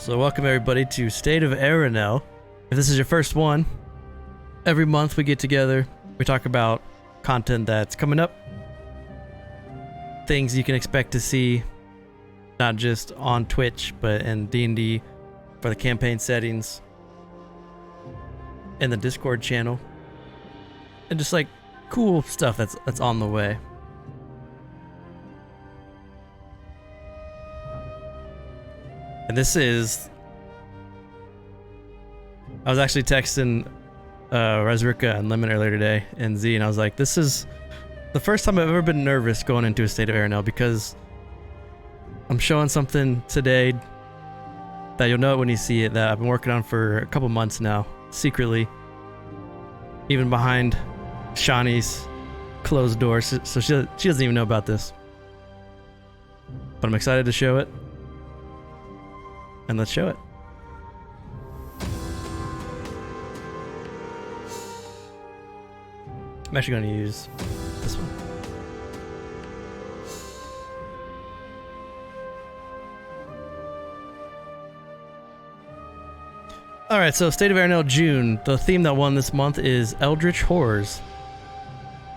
So welcome everybody to State of Erenel. If this is your first one, every month we get together, we talk about content that's coming up, things you can expect to see, not just on Twitch, but in D&D for the campaign settings, in the Discord channel, and just like cool stuff that's on the way. And this is... I was actually texting Rezrika and Lemon earlier today and Z, and I was like, this is the first time I've ever been nervous going into a State of Erenel, because I'm showing something today that you'll know it when you see it, that I've been working on for a couple months now, secretly, even behind Shawnee's closed doors, so she doesn't even know about this. But I'm excited to show it. And let's show it. I'm actually going to use this one. Alright, so State of Erenel June. The theme that won this month is Eldritch Horrors.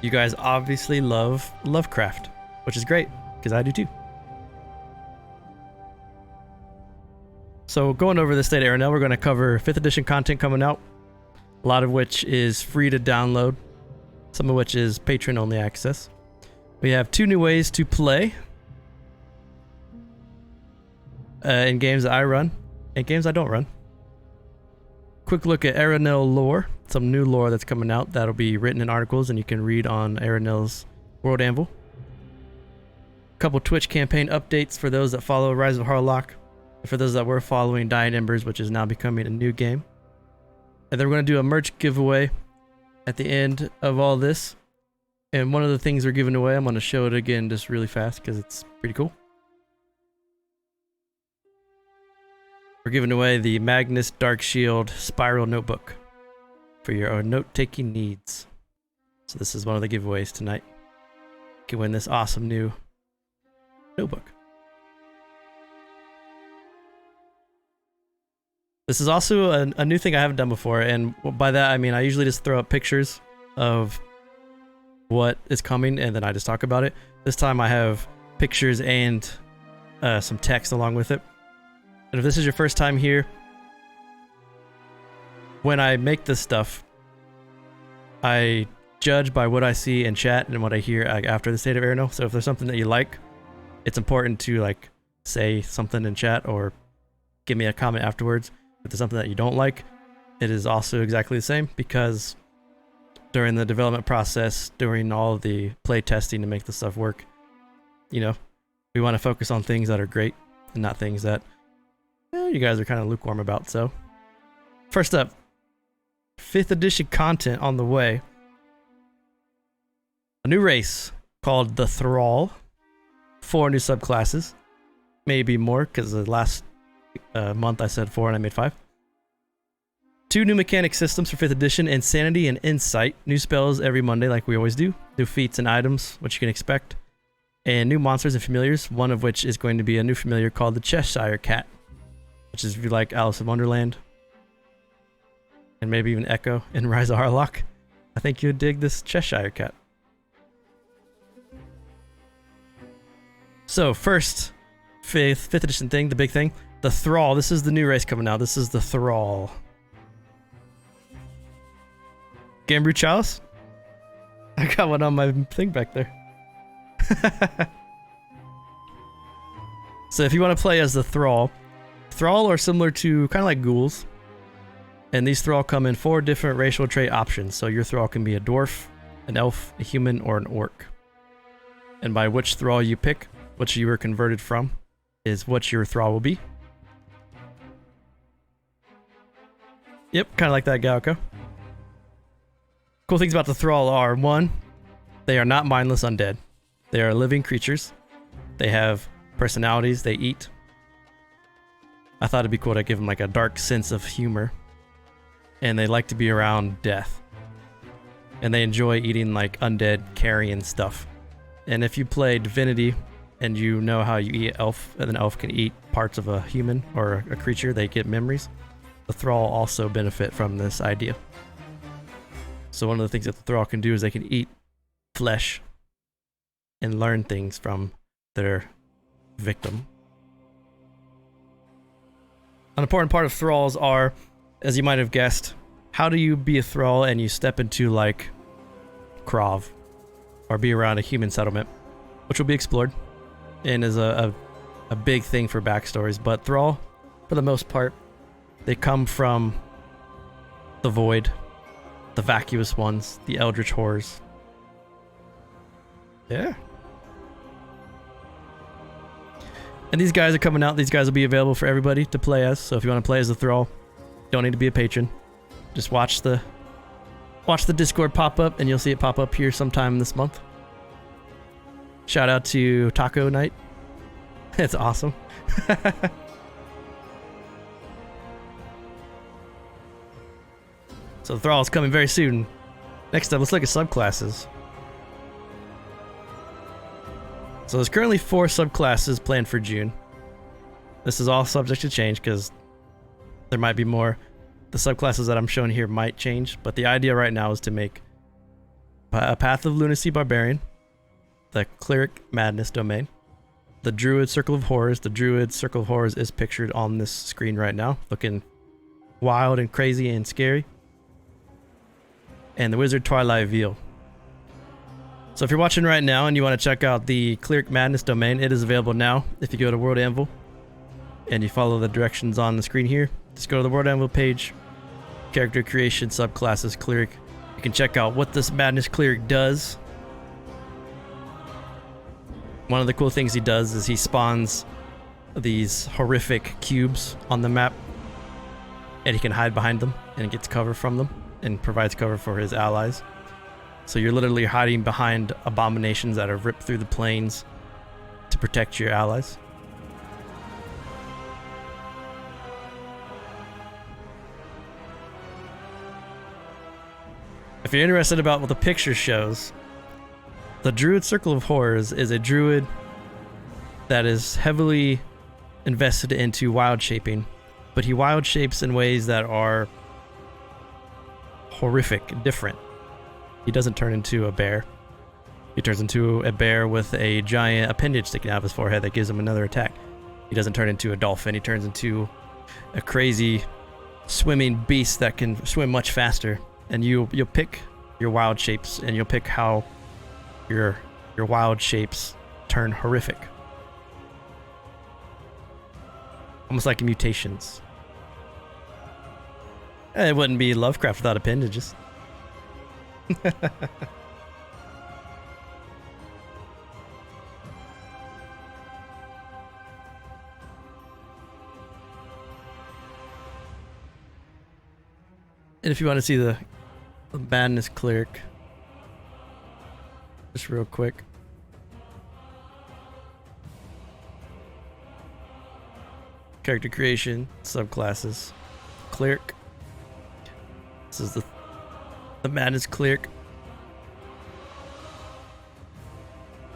You guys obviously love Lovecraft, which is great, because I do too. So going over the State of Erenel, we're going to cover 5th edition content coming out, a lot of which is free to download, some of which is patron only access. We have 2 new ways to play in games that I run and games I don't run. Quick look at Erenel lore, some new lore that's coming out that'll be written in articles and you can read on Erenel's World Anvil. A couple Twitch campaign updates for those that follow Rise of Harlock, and for those that were following Dying Embers, which is now becoming a new game. And then we're going to do a merch giveaway at the end of all this. And one of the things we're giving away, I'm going to show it again just really fast because it's pretty cool. We're giving away the Magnus Dark Shield Spiral Notebook for your note-taking needs. So this is one of the giveaways tonight. You can win this awesome new notebook. This is also a new thing I haven't done before, and by that I mean I usually just throw up pictures of what is coming and then I just talk about it. This time I have pictures and some text along with it. And if this is your first time here, when I make this stuff, I judge by what I see in chat and what I hear after the State of Erenel. So if there's something that you like, it's important to like say something in chat or give me a comment afterwards. If there's something that you don't like, it is also exactly the same, because during the development process, during all the play testing to make the stuff work, you know, we want to focus on things that are great and not things that, well, you guys are kind of lukewarm about. So first up, 5th edition content on the way. A new race called the Thrall. 4 new subclasses, maybe more, because the last month I said 4 and I made 5. 2 new mechanic systems for 5th edition: Insanity and Insight. New spells every Monday like we always do. New feats and items, which you can expect. And new monsters and familiars, one of which is going to be a new familiar called the Cheshire Cat, which is if you like Alice in Wonderland and maybe even Echo in Rise of Harlock, I think you'd dig this Cheshire Cat. So first, 5th edition thing, the big thing, the Thrall. This is the new race coming out. This is the Thrall. Gamingbrew Chalice? I got one on my thing back there. So if you want to play as the Thrall are similar to kind of like ghouls. And these Thrall come in 4 different racial trait options. So your Thrall can be a dwarf, an elf, a human, or an orc. And by which Thrall you pick, which you were converted from, is what your Thrall will be. Yep, kind of like that, Galco. Cool things about the Thrall are, 1, they are not mindless undead. They are living creatures. They have personalities. They eat. I thought it'd be cool to give them like a dark sense of humor. And they like to be around death. And they enjoy eating like undead carrion stuff. And if you play Divinity and you know how you eat elf, and an elf can eat parts of a human or a creature, they get memories. The thrall also benefit from this idea. So one of the things that the thrall can do is they can eat flesh and learn things from their victim. An important part of thralls are, as you might have guessed, how do you be a thrall and you step into like Krav or be around a human settlement, which will be explored and is a big thing for backstories. But thrall, for the most part, they come from the void, the vacuous ones, the Eldritch Horrors. Yeah. And these guys are coming out. These guys will be available for everybody to play as. So if you want to play as a thrall, don't need to be a patron. Just watch the Discord pop up, and you'll see it pop up here sometime this month. Shout out to Taco Night. It's awesome. So the thrall is coming very soon. Next up, let's look at subclasses. So there's currently 4 subclasses planned for June. This is all subject to change because there might be more. The subclasses that I'm showing here might change, but the idea right now is to make a Path of Lunacy Barbarian, the Cleric Madness Domain, the Druid Circle of Horrors. The Druid Circle of Horrors is pictured on this screen right now, looking wild and crazy and scary, and the Wizard Twilight Veil. So if you're watching right now and you want to check out the Cleric Madness Domain, it is available now. If you go to World Anvil and you follow the directions on the screen here, just go to the World Anvil page, character creation, subclasses, Cleric. You can check out what this Madness Cleric does. One of the cool things he does is he spawns these horrific cubes on the map, and he can hide behind them and gets cover from them and provides cover for his allies. So you're literally hiding behind abominations that are ripped through the plains to protect your allies. If you're interested about what the picture shows, the Druid Circle of Horrors is a druid that is heavily invested into wild shaping, but he wild shapes in ways that are horrific, different. He doesn't turn into a bear. He turns into a bear with a giant appendage sticking out of his forehead that gives him another attack. He doesn't turn into a dolphin. He turns into a crazy swimming beast that can swim much faster. And you'll pick your wild shapes, and you'll pick how your wild shapes turn horrific. Almost like mutations. It wouldn't be Lovecraft without appendages. And if you want to see the Madness Cleric, just real quick. Character creation, subclasses, Cleric. This is the Madness Cleric.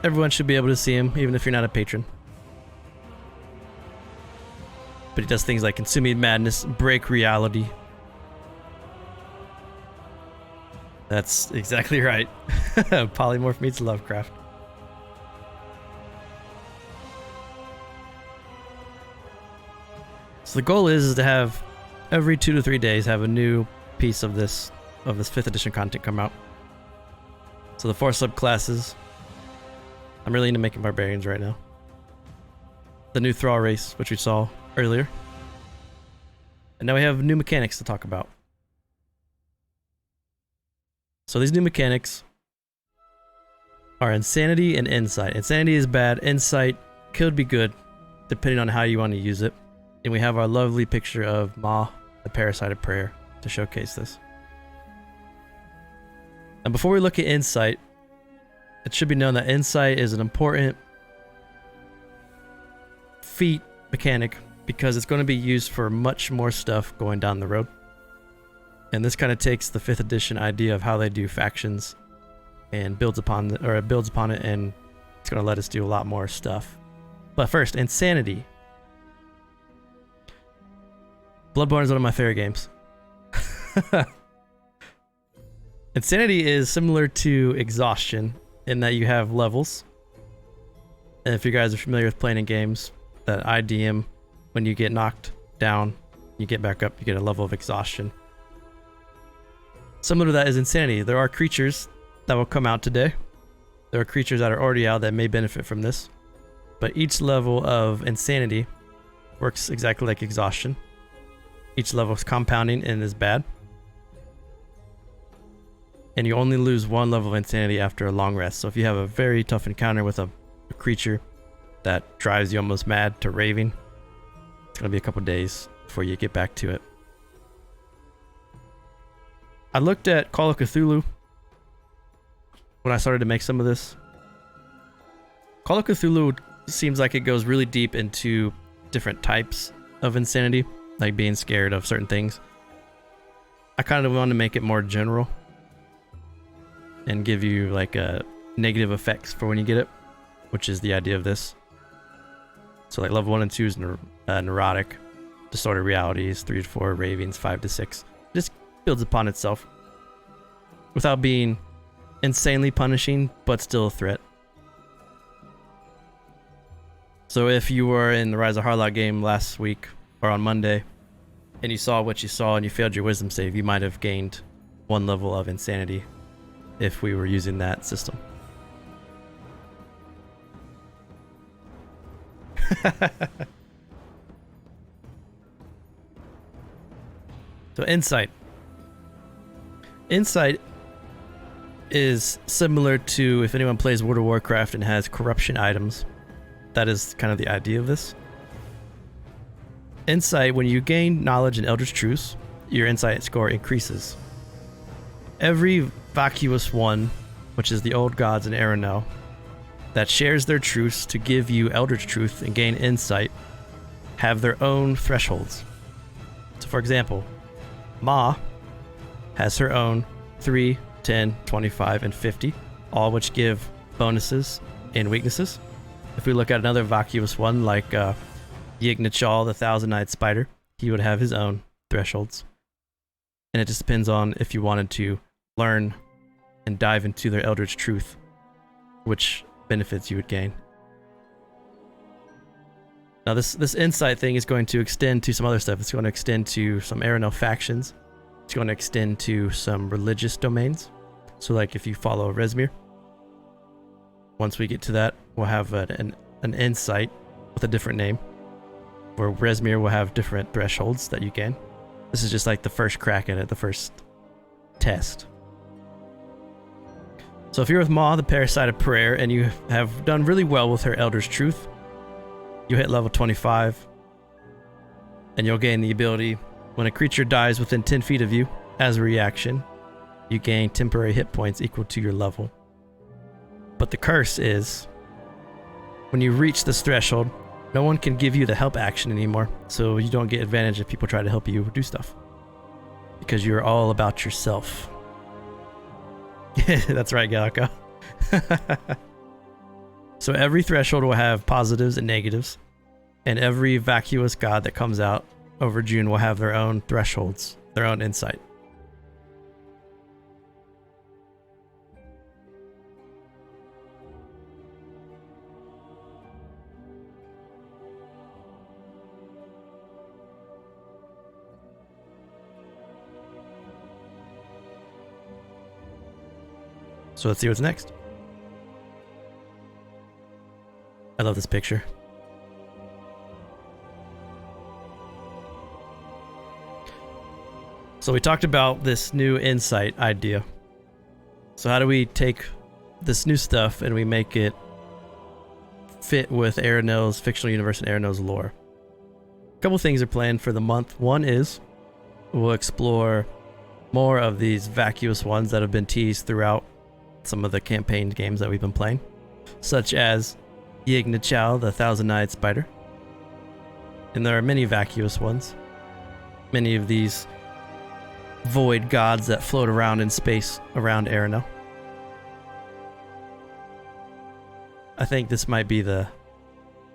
Everyone should be able to see him, even if you're not a patron. But he does things like consuming madness, break reality. That's exactly right. Polymorph meets Lovecraft. So the goal is to have every 2 to 3 days have a new piece of this 5th edition content come out. So the 4 subclasses. I'm really into making barbarians right now. The new thrall race, which we saw earlier. And now we have new mechanics to talk about. So these new mechanics are Insanity and Insight. Insanity is bad. Insight could be good, depending on how you want to use it. And we have our lovely picture of Ma, the Parasite of Prayer, to showcase this. And before we look at Insight, it should be known that Insight is an important feat mechanic because it's going to be used for much more stuff going down the road. And this kind of takes the 5th edition idea of how they do factions and builds upon it, and it's going to let us do a lot more stuff But first, Insanity. Bloodborne is one of my favorite games. Insanity is similar to Exhaustion in that you have levels. And if you guys are familiar with playing in games that I DM, when you get knocked down, you get back up, you get a level of exhaustion. Similar to that is Insanity. There are creatures that will come out today. There are creatures that are already out that may benefit from this. But each level of Insanity works exactly like Exhaustion. Each level is compounding and is bad. And you only lose one level of Insanity after a long rest. So if you have a very tough encounter with a creature that drives you almost mad to raving, it's going to be a couple days before you get back to it. I looked at Call of Cthulhu when I started to make some of this. Call of Cthulhu seems like it goes really deep into different types of insanity, like being scared of certain things. I kind of want to make it more general and give you like negative effects for when you get it, which is the idea of this. So like level 1 and 2 is neurotic, distorted realities, 3 to 4 ravings, 5 to 6. Just builds upon itself without being insanely punishing, but still a threat. So if you were in the Rise of Harlock game last week or on Monday and you saw what you saw and you failed your wisdom save, you might have gained 1 level of insanity if we were using that system. So Insight. Insight is similar to if anyone plays World of Warcraft and has corruption items. That is kind of the idea of this. Insight, when you gain knowledge in Eldritch Truths, your insight score increases. Every vacuous one, which is the old gods in Erenel, that shares their truths to give you Eldritch Truth and gain insight, have their own thresholds. So for example, Ma has her own 3, 10, 25, and 50, all which give bonuses and weaknesses. If we look at another vacuous one like Yignichal, the Thousand-Eyed Spider, he would have his own thresholds. And it just depends on if you wanted to learn and dive into their Eldritch Truth, which benefits you would gain. Now this insight thing is going to extend to some other stuff. It's going to extend to some Erenel factions. It's going to extend to some religious domains. So like if you follow Rezmir, once we get to that, we'll have an insight with a different name, where Rezmir will have different thresholds that you gain. This is just like the first crack at it, the first test. So if you're with Ma, the Parasite of Prayer, and you have done really well with her Eldritch Truth, you hit level 25, and you'll gain the ability, when a creature dies within 10 feet of you, as a reaction, you gain temporary hit points equal to your level. But the curse is, when you reach this threshold, no one can give you the help action anymore, so you don't get advantage if people try to help you do stuff. Because you're all about yourself. That's right, Galaka. So every threshold will have positives and negatives, and every vacuous god that comes out over June will have their own thresholds, their own insight. So let's see what's next. I love this picture. So we talked about this new insight idea. So how do we take this new stuff and we make it fit with Erenel's fictional universe and Erenel's lore? A couple things are planned for the month. One is we'll explore more of these vacuous ones that have been teased throughout some of the campaign games that we've been playing, such as Yignichal, the Thousand-Eyed Spider. And there are many vacuous ones. Many of these void gods that float around in space around Erenel. I think this might be the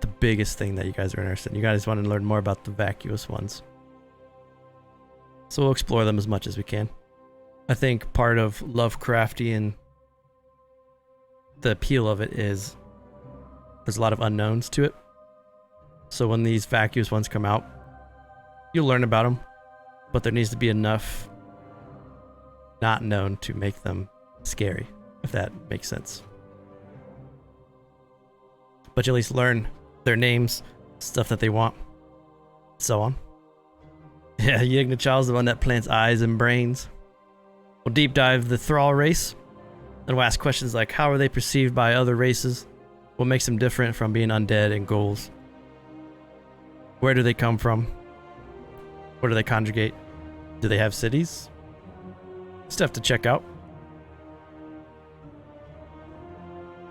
the biggest thing that you guys are interested in. You guys want to learn more about the vacuous ones. So we'll explore them as much as we can. I think part of Lovecraftian, the appeal of it is there's a lot of unknowns to it. So when these vacuous ones come out, you'll learn about them, but there needs to be enough not known to make them scary, if that makes sense. But you at least learn their names, stuff that they want, so on. Yeah, Yignachal the one that plants eyes and brains. We'll deep dive the Thrall race, and we'll ask questions like, how are they perceived by other races? What makes them different from being undead and ghouls? Where do they come from? Where do they conjugate? Do they have cities? Stuff to check out.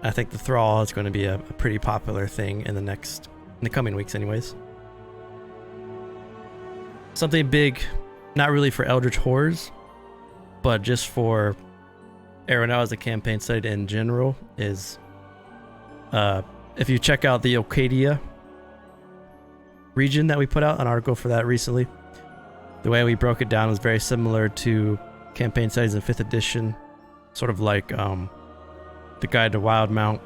I think the Thrall is going to be a pretty popular thing in the coming weeks anyways. Something big, not really for Eldritch Horrors, but just for Erenel as a campaign site in general, is if you check out the Okadia region that we put out, an article for that recently, the way we broke it down was very similar to campaign sites in 5th edition, sort of like the Guide to Wildmount,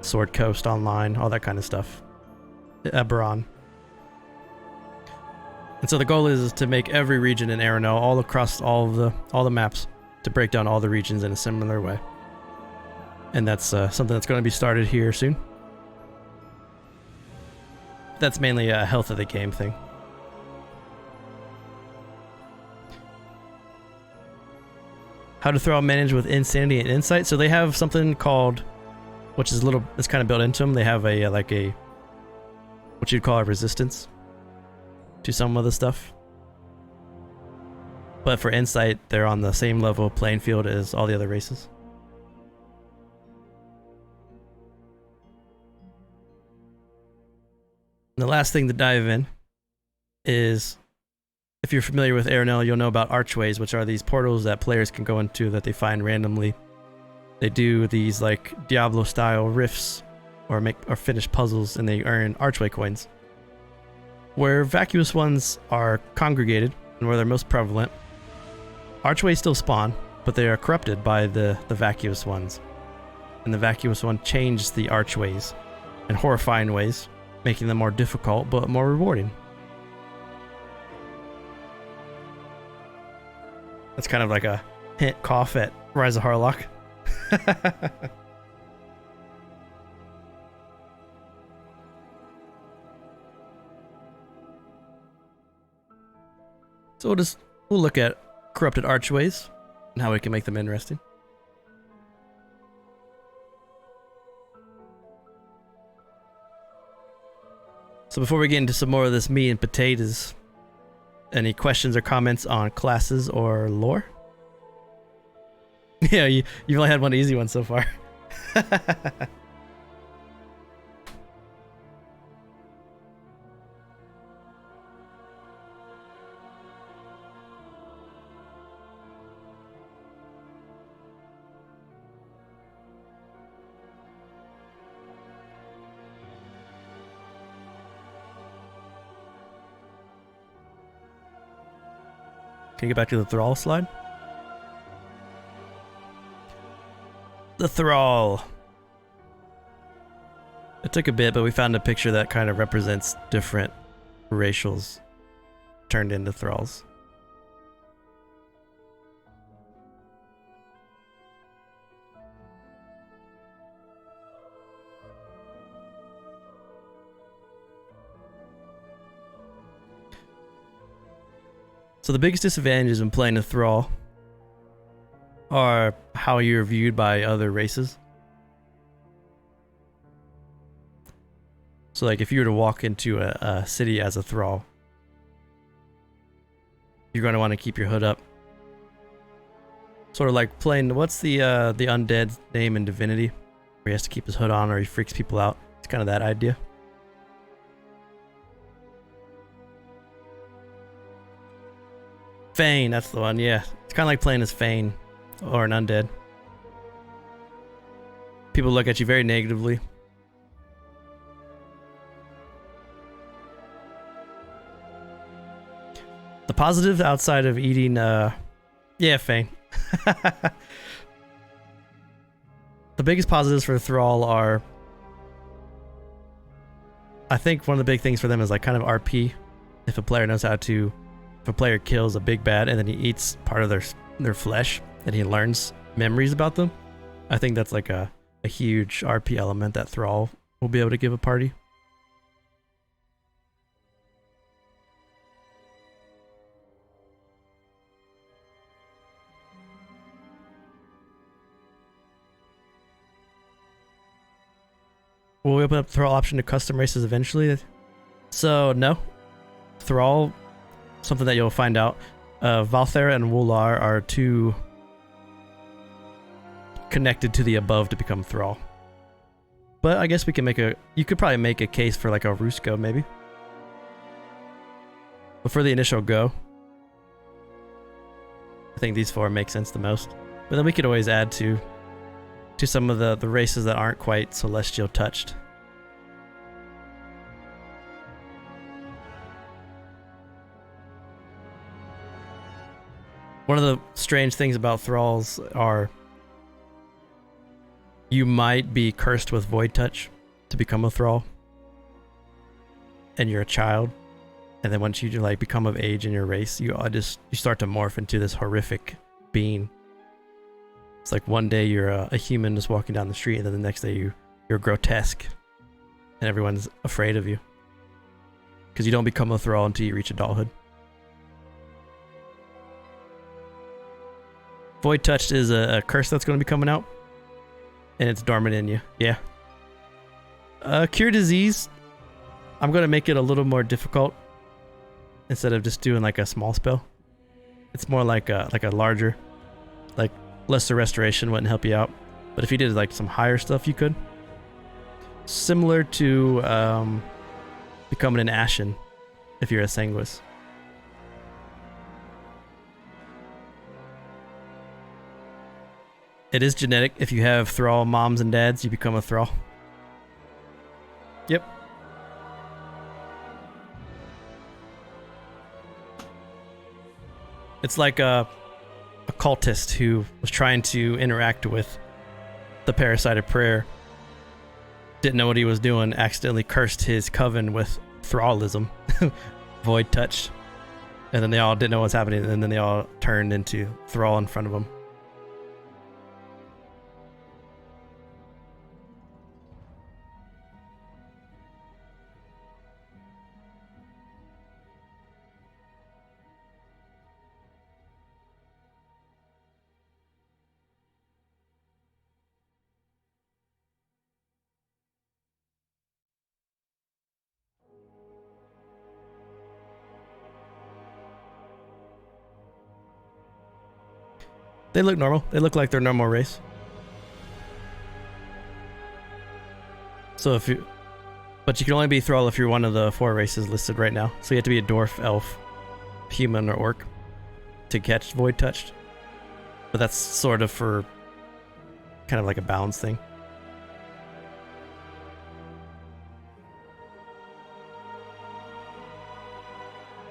Sword Coast Online, all that kind of stuff. Eberron. And so the goal is to make every region in Erenel, all across all the maps, to break down all the regions in a similar way. And that's something that's going to be started here soon. That's mainly a health of the game thing. How to Thrall manage with insanity and insight. So they have something called, which is it's kind of built into them. They have a what you'd call a resistance to some of the stuff. But for insight, they're on the same level playing field as all the other races. And the last thing to dive in is, if you're familiar with Erenel, you'll know about archways, which are these portals that players can go into that they find randomly. They do these like Diablo-style rifts or finish puzzles, and they earn archway coins. Where vacuous ones are congregated and where they're most prevalent, archways still spawn, but they are corrupted by the vacuous ones. And the vacuous one changes the archways in horrifying ways, making them more difficult but more rewarding. That's kind of like a hint cough at Rise of Harlock. So we'll look at corrupted archways and how we can make them interesting. So before we get into some more of this meat and potatoes, any questions or comments on classes or lore? Yeah, you've only had one easy one so far. Can you get back to the Thrall slide? The Thrall. It took a bit, but we found a picture that kind of represents different racials turned into thralls. So the biggest disadvantages in playing a thrall are how you're viewed by other races. So like if you were to walk into a city as a thrall, you're going to want to keep your hood up. Sort of like playing, what's the undead name in Divinity, where he has to keep his hood on or he freaks people out. It's kind of that idea. Fane, that's the one, yeah. It's kind of like playing as Fane or an undead. People look at you very negatively. The positive outside of eating, yeah, Fane. The biggest positives for Thrall are, I think one of the big things for them is like kind of RP. If a player knows how to, if a player kills a big bad and then he eats part of their flesh and he learns memories about them, I think that's like a huge RP element that Thrall will be able to give a party. Will we open up the Thrall option to custom races eventually? So, no. Thrall, something that you'll find out, Valthera and Wular are too connected to the above to become Thrall. But I guess we can you could probably make a case for like a Rusko maybe. But for the initial go, I think these four make sense the most. But then we could always add to some of the races that aren't quite celestial touched. One of the strange things about Thralls are you might be cursed with Void Touch to become a Thrall. And you're a child. And then once you like become of age in your race, you start to morph into this horrific being. It's like one day you're a human just walking down the street, and then the next day you're grotesque, and everyone's afraid of you because you don't become a Thrall until you reach adulthood. Void Touched is a curse that's going to be coming out, and it's dormant in you. Yeah. Cure Disease, I'm going to make it a little more difficult instead of just doing like a small spell. It's more like a larger, like lesser restoration wouldn't help you out, but if you did like some higher stuff, you could. Similar to becoming an Ashen if you're a Sanguis. It is genetic. If you have Thrall moms and dads, you become a Thrall. Yep. It's like a cultist who was trying to interact with the parasite of prayer, didn't know what he was doing, accidentally cursed his coven with Thrallism, Void Touch, and then they all didn't know what's happening, and then they all turned into Thrall in front of him. They look normal. They look like their normal race. So but you can only be Thrall if you're one of the 4 races listed right now. So you have to be a dwarf, elf, human, or orc to catch Void Touched. But that's sort of for kind of like a balance thing.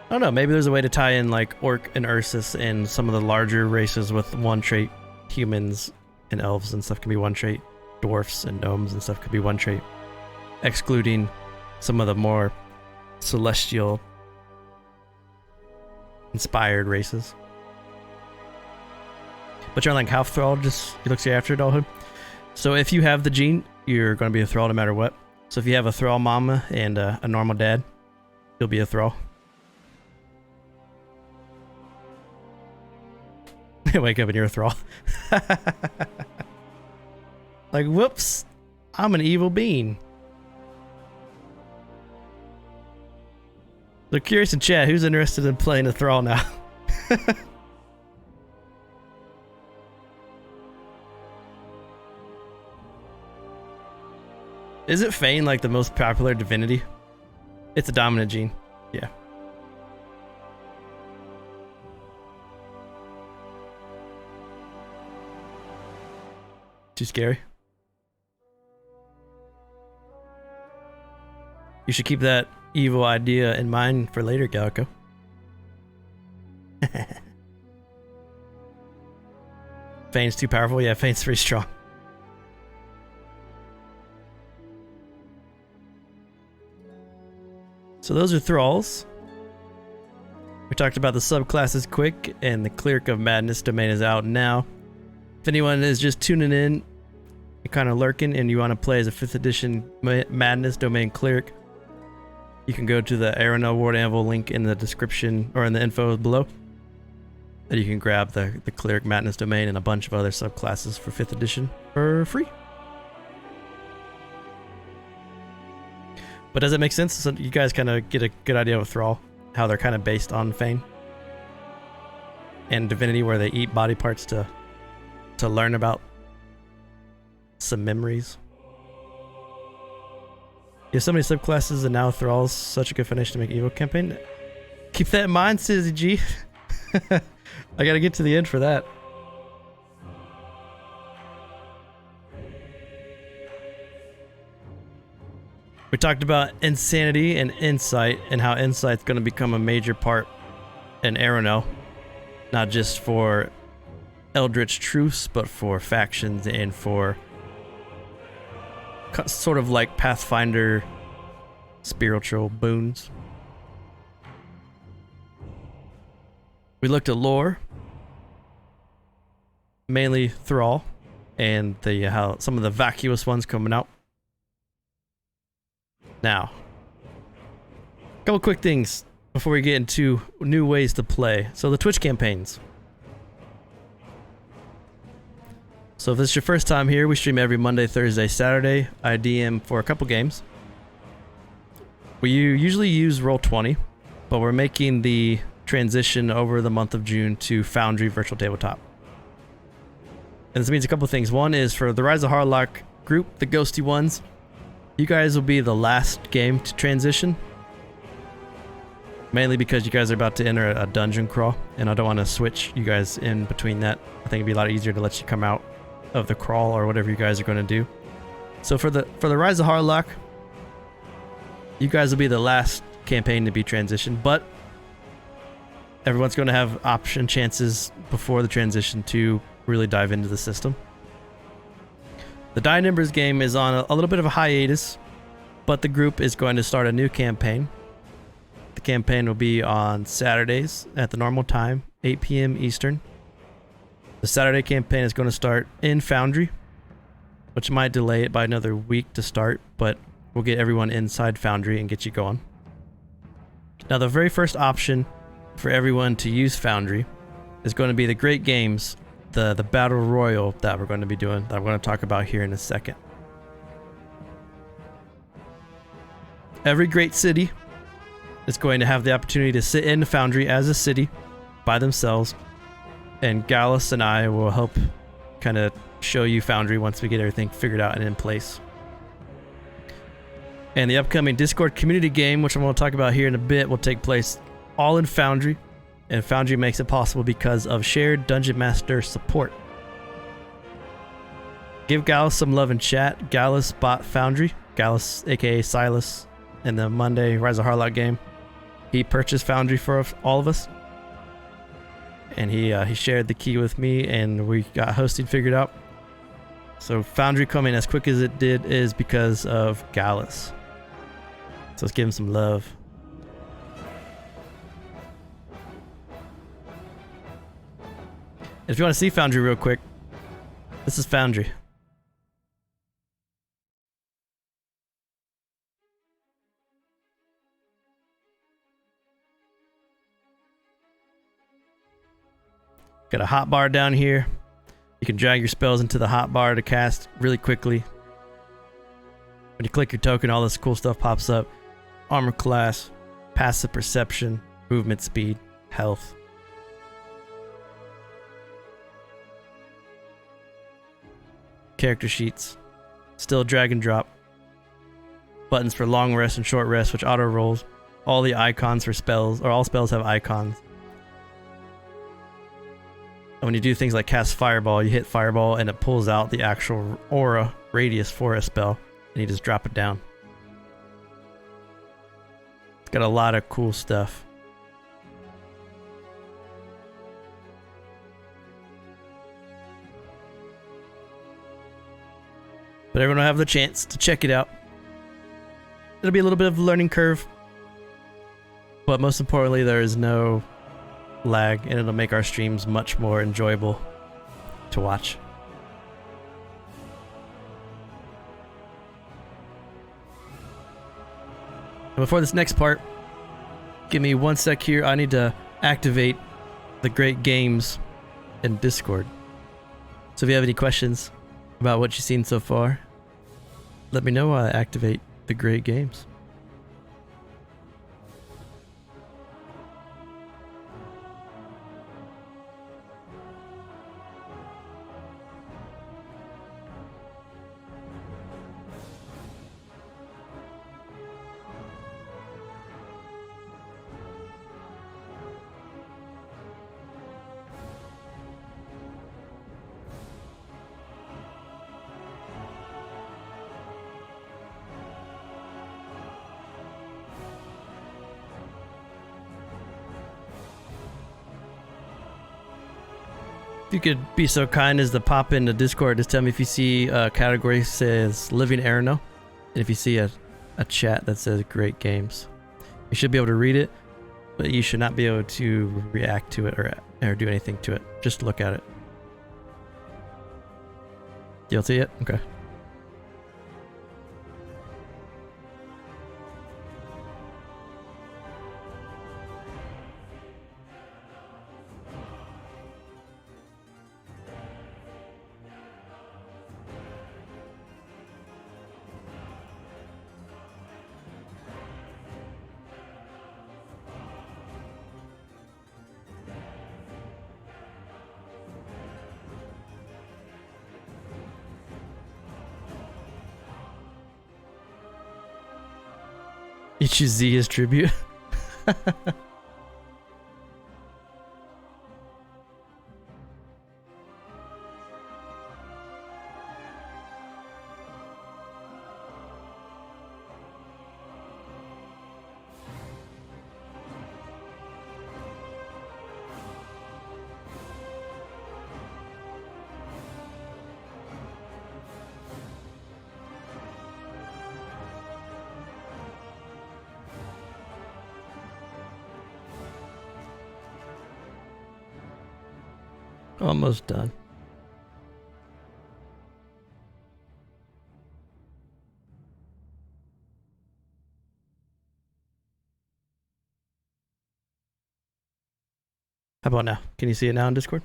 I don't know, maybe there's a way to tie in like Orc and Ursus and some of the larger races with one trait. Humans and elves and stuff can be one trait. Dwarfs and gnomes and stuff could be one trait. Excluding some of the more celestial inspired races. But you're like half Thrall, just it looks like after adulthood. So if you have the gene, you're going to be a Thrall no matter what. So if you have a Thrall mama and a normal dad, you'll be a Thrall. Wake up and you're a Thrall. Like, whoops, I'm an evil being. So curious in chat, who's interested in playing a Thrall now? Is it Fane like the most popular divinity? It's a dominant gene. Yeah. Too scary? You should keep that evil idea in mind for later, Galco. Fane's too powerful? Yeah, Fane's pretty strong. So those are thralls. We talked about the subclasses quick, and the Cleric of Madness domain is out now. If anyone is just tuning in, you're kind of lurking, and you want to play as a 5th edition Madness domain Cleric, you can go to the Erenel War Anvil link in the description or in the info below. And you can grab the Cleric Madness domain and a bunch of other subclasses for 5th edition for free. But does it make sense? So you guys kind of get a good idea of Thrall, how they're kind of based on Fane and Divinity, where they eat body parts to learn about some memories. You have so many subclasses, and now Thrall's such a good foundation to make Evo campaign. Keep that in mind, Sizzy G. I gotta get to the end for that. We talked about Insanity and Insight, and how Insight's going to become a major part in Erenel. Not just for Eldritch truths, but for factions and for sort of like Pathfinder spiritual boons. We looked at lore, mainly Thrall, and how some of the vacuous ones coming out. Now, a couple quick things before we get into new ways to play. So the Twitch campaigns. So if this is your first time here, we stream every Monday, Thursday, Saturday. I DM for a couple games. We usually use Roll20, but we're making the transition over the month of June to Foundry Virtual Tabletop. And this means a couple things. One is for the Rise of Harlock group, the ghosty ones, you guys will be the last game to transition. Mainly because you guys are about to enter a dungeon crawl, and I don't want to switch you guys in between that. I think it'd be a lot easier to let you come out of the crawl or whatever you guys are going to do. So for the Rise of Harlock, you guys will be the last campaign to be transitioned, but everyone's going to have option chances before the transition to really dive into the system. The Dying Embers game is on a little bit of a hiatus, but the group is going to start a new campaign. The campaign will be on Saturdays at the normal time, 8 p.m. Eastern. The Saturday campaign is going to start in Foundry, which might delay it by another week to start, but we'll get everyone inside Foundry and get you going. Now, the very first option for everyone to use Foundry is going to be the Great Games, the Battle Royal that we're going to be doing, that I'm going to talk about here in a second. Every great city is going to have the opportunity to sit in Foundry as a city by themselves, and Gallus and I will help kind of show you Foundry once we get everything figured out and in place. And the upcoming Discord community game, which I'm going to talk about here in a bit, will take place all in Foundry. And Foundry makes it possible because of shared Dungeon Master support. Give Gallus some love in chat. Gallus bought Foundry. Gallus, aka Silas, in the Monday Rise of Harlock game. He purchased Foundry for all of us. And he shared the key with me, and we got hosting figured out. So Foundry coming as quick as it did is because of Gallus. So let's give him some love. If you want to see Foundry real quick, this is Foundry. Got a hotbar down here. You can drag your spells into the hotbar to cast really quickly. When you click your token, all this cool stuff pops up. Armor class, passive perception, movement speed, health. Character sheets, still drag and drop. Buttons for long rest and short rest, which auto rolls. All the icons for spells, or all spells have icons. And when you do things like cast Fireball, you hit Fireball and it pulls out the actual aura radius for a spell, and you just drop it down. It's got a lot of cool stuff. but everyone will have the chance to check it out. It'll be a little bit of a learning curve, but most importantly, there is no lag, and it'll make our streams much more enjoyable to watch. And before this next part, give me 1 sec here. I need to activate the great games in Discord. So if you have any questions about what you've seen so far, let me know while I activate the great games. If you could be so kind as to pop into Discord, just tell me if you see a category that says Living Erenel, and if you see a chat that says Great Games. You should be able to read it, but you should not be able to react to it or do anything to it. Just look at it. You'll see it? Okay. You choose Z as tribute. Almost done. How about now? Can you see it now in Discord?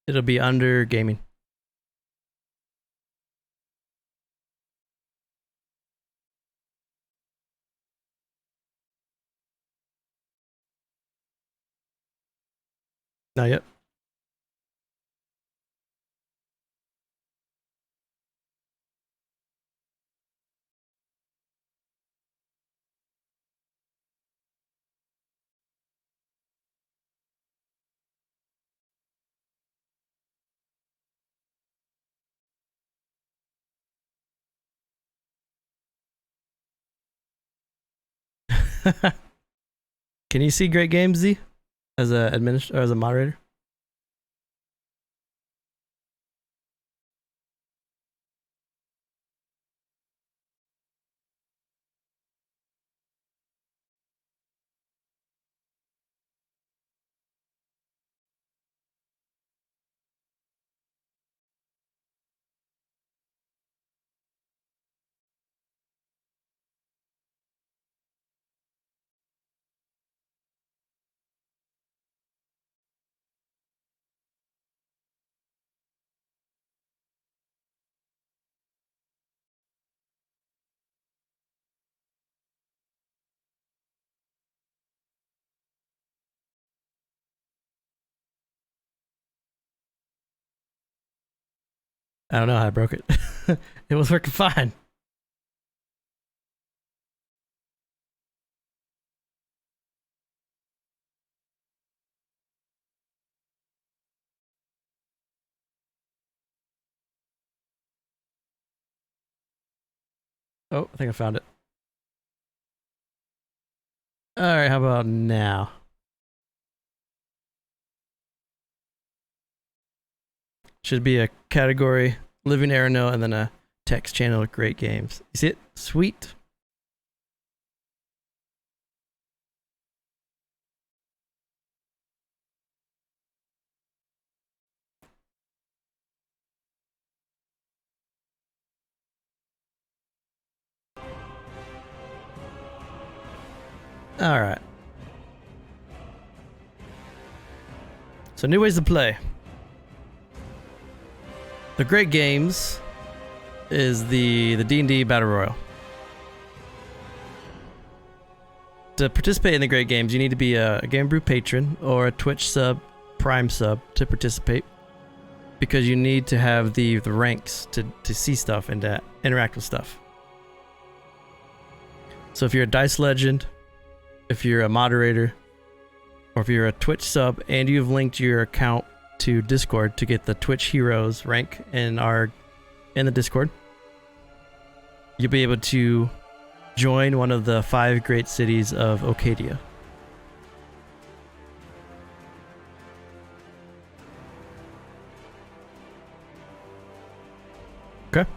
It'll be under gaming. Not yet. Can you see Great Games, Z, as a or as a moderator? I don't know how I broke it. It was working fine. Oh, I think I found it. Alright, how about now? Should be a category, Living Erenel, and then a text channel, great games. You see it? Sweet. All right. So new ways to play. The Great Games is the D&D Battle Royale. To participate in the Great Games, you need to be a Gamingbrew patron or a Twitch sub, Prime sub to participate, because you need to have the ranks to see stuff and to interact with stuff. So if you're a Dice Legend, if you're a moderator, or if you're a Twitch sub and you've linked your account to Discord to get the Twitch Heroes rank in the Discord, you'll be able to join one of the 5 great cities of Ocadia. Okay.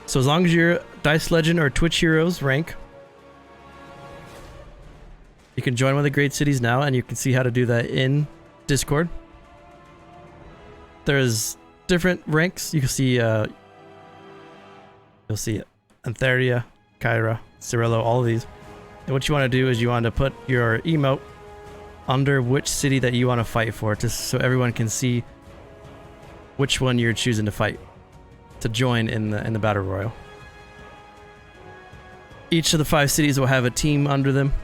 So as long as you're Dice Legend or Twitch Heroes rank, you can join one of the great cities now, and you can see how to do that in Discord. There's different ranks. You can see, you'll see Antheria, Kyra, Cirillo, all of these. And what you want to do is you want to put your emote under which city that you want to fight for, just so everyone can see which one you're choosing to fight to join in the Battle Royale. Each of the 5 cities will have a team under them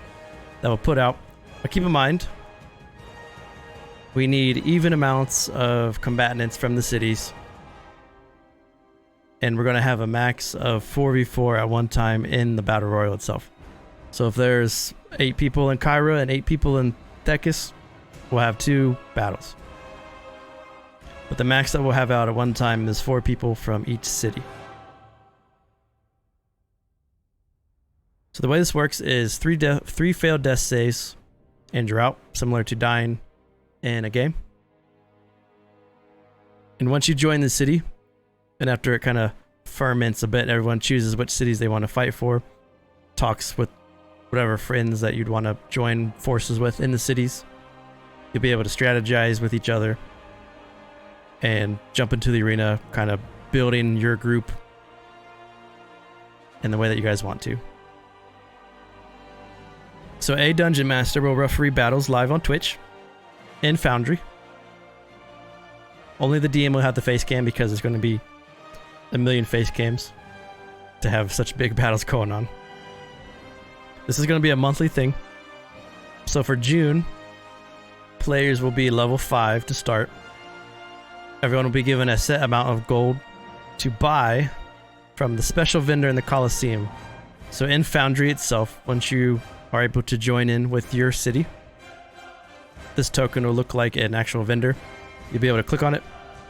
that will put out. But keep in mind, we need even amounts of combatants from the cities. And we're going to have a max of 4v4 at one time in the Battle Royale itself. So if there's 8 people in Kyra and 8 people in Thekis, we'll have 2 battles. But the max that we'll have out at one time is 4 people from each city. So the way this works is 3 failed death saves and you're out, similar to dying in a game. And once you join the city, and after it kind of ferments a bit, everyone chooses which cities they want to fight for, talks with whatever friends that you'd want to join forces with in the cities. You'll be able to strategize with each other and jump into the arena, kind of building your group in the way that you guys want to. So a Dungeon Master will referee battles live on Twitch in Foundry. Only the DM will have the face cam, because there's going to be a million face cams to have such big battles going on. This is going to be a monthly thing. So for June, players will be level 5 to start. Everyone will be given a set amount of gold to buy from the special vendor in the Coliseum. So in Foundry itself, once you are able to join in with your city, this token will look like an actual vendor. You'll be able to click on it,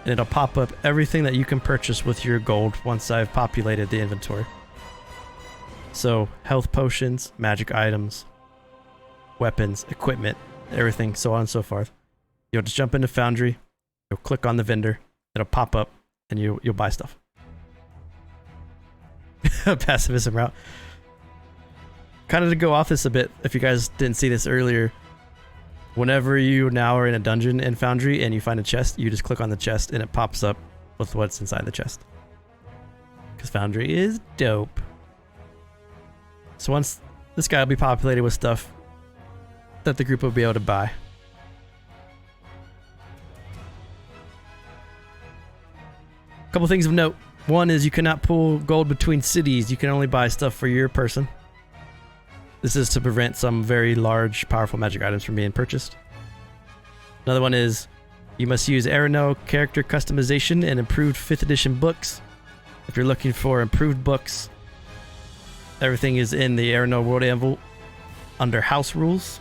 and it'll pop up everything that you can purchase with your gold once I've populated the inventory. So health potions, magic items, weapons, equipment, everything, so on and so forth. You'll just jump into Foundry, you'll click on the vendor, it'll pop up, and you'll buy stuff. Pacifism route. Kind of to go off this a bit, if you guys didn't see this earlier, whenever you now are in a dungeon in Foundry and you find a chest, you just click on the chest and it pops up with what's inside the chest. Because Foundry is dope. So once this guy will be populated with stuff that the group will be able to buy. A couple things of note. One is you cannot pull gold between cities. You can only buy stuff for your person. This is to prevent some very large, powerful magic items from being purchased. Another one is you must use Erenel character customization and improved 5th edition books. If you're looking for improved books, everything is in the Erenel World Anvil under house rules.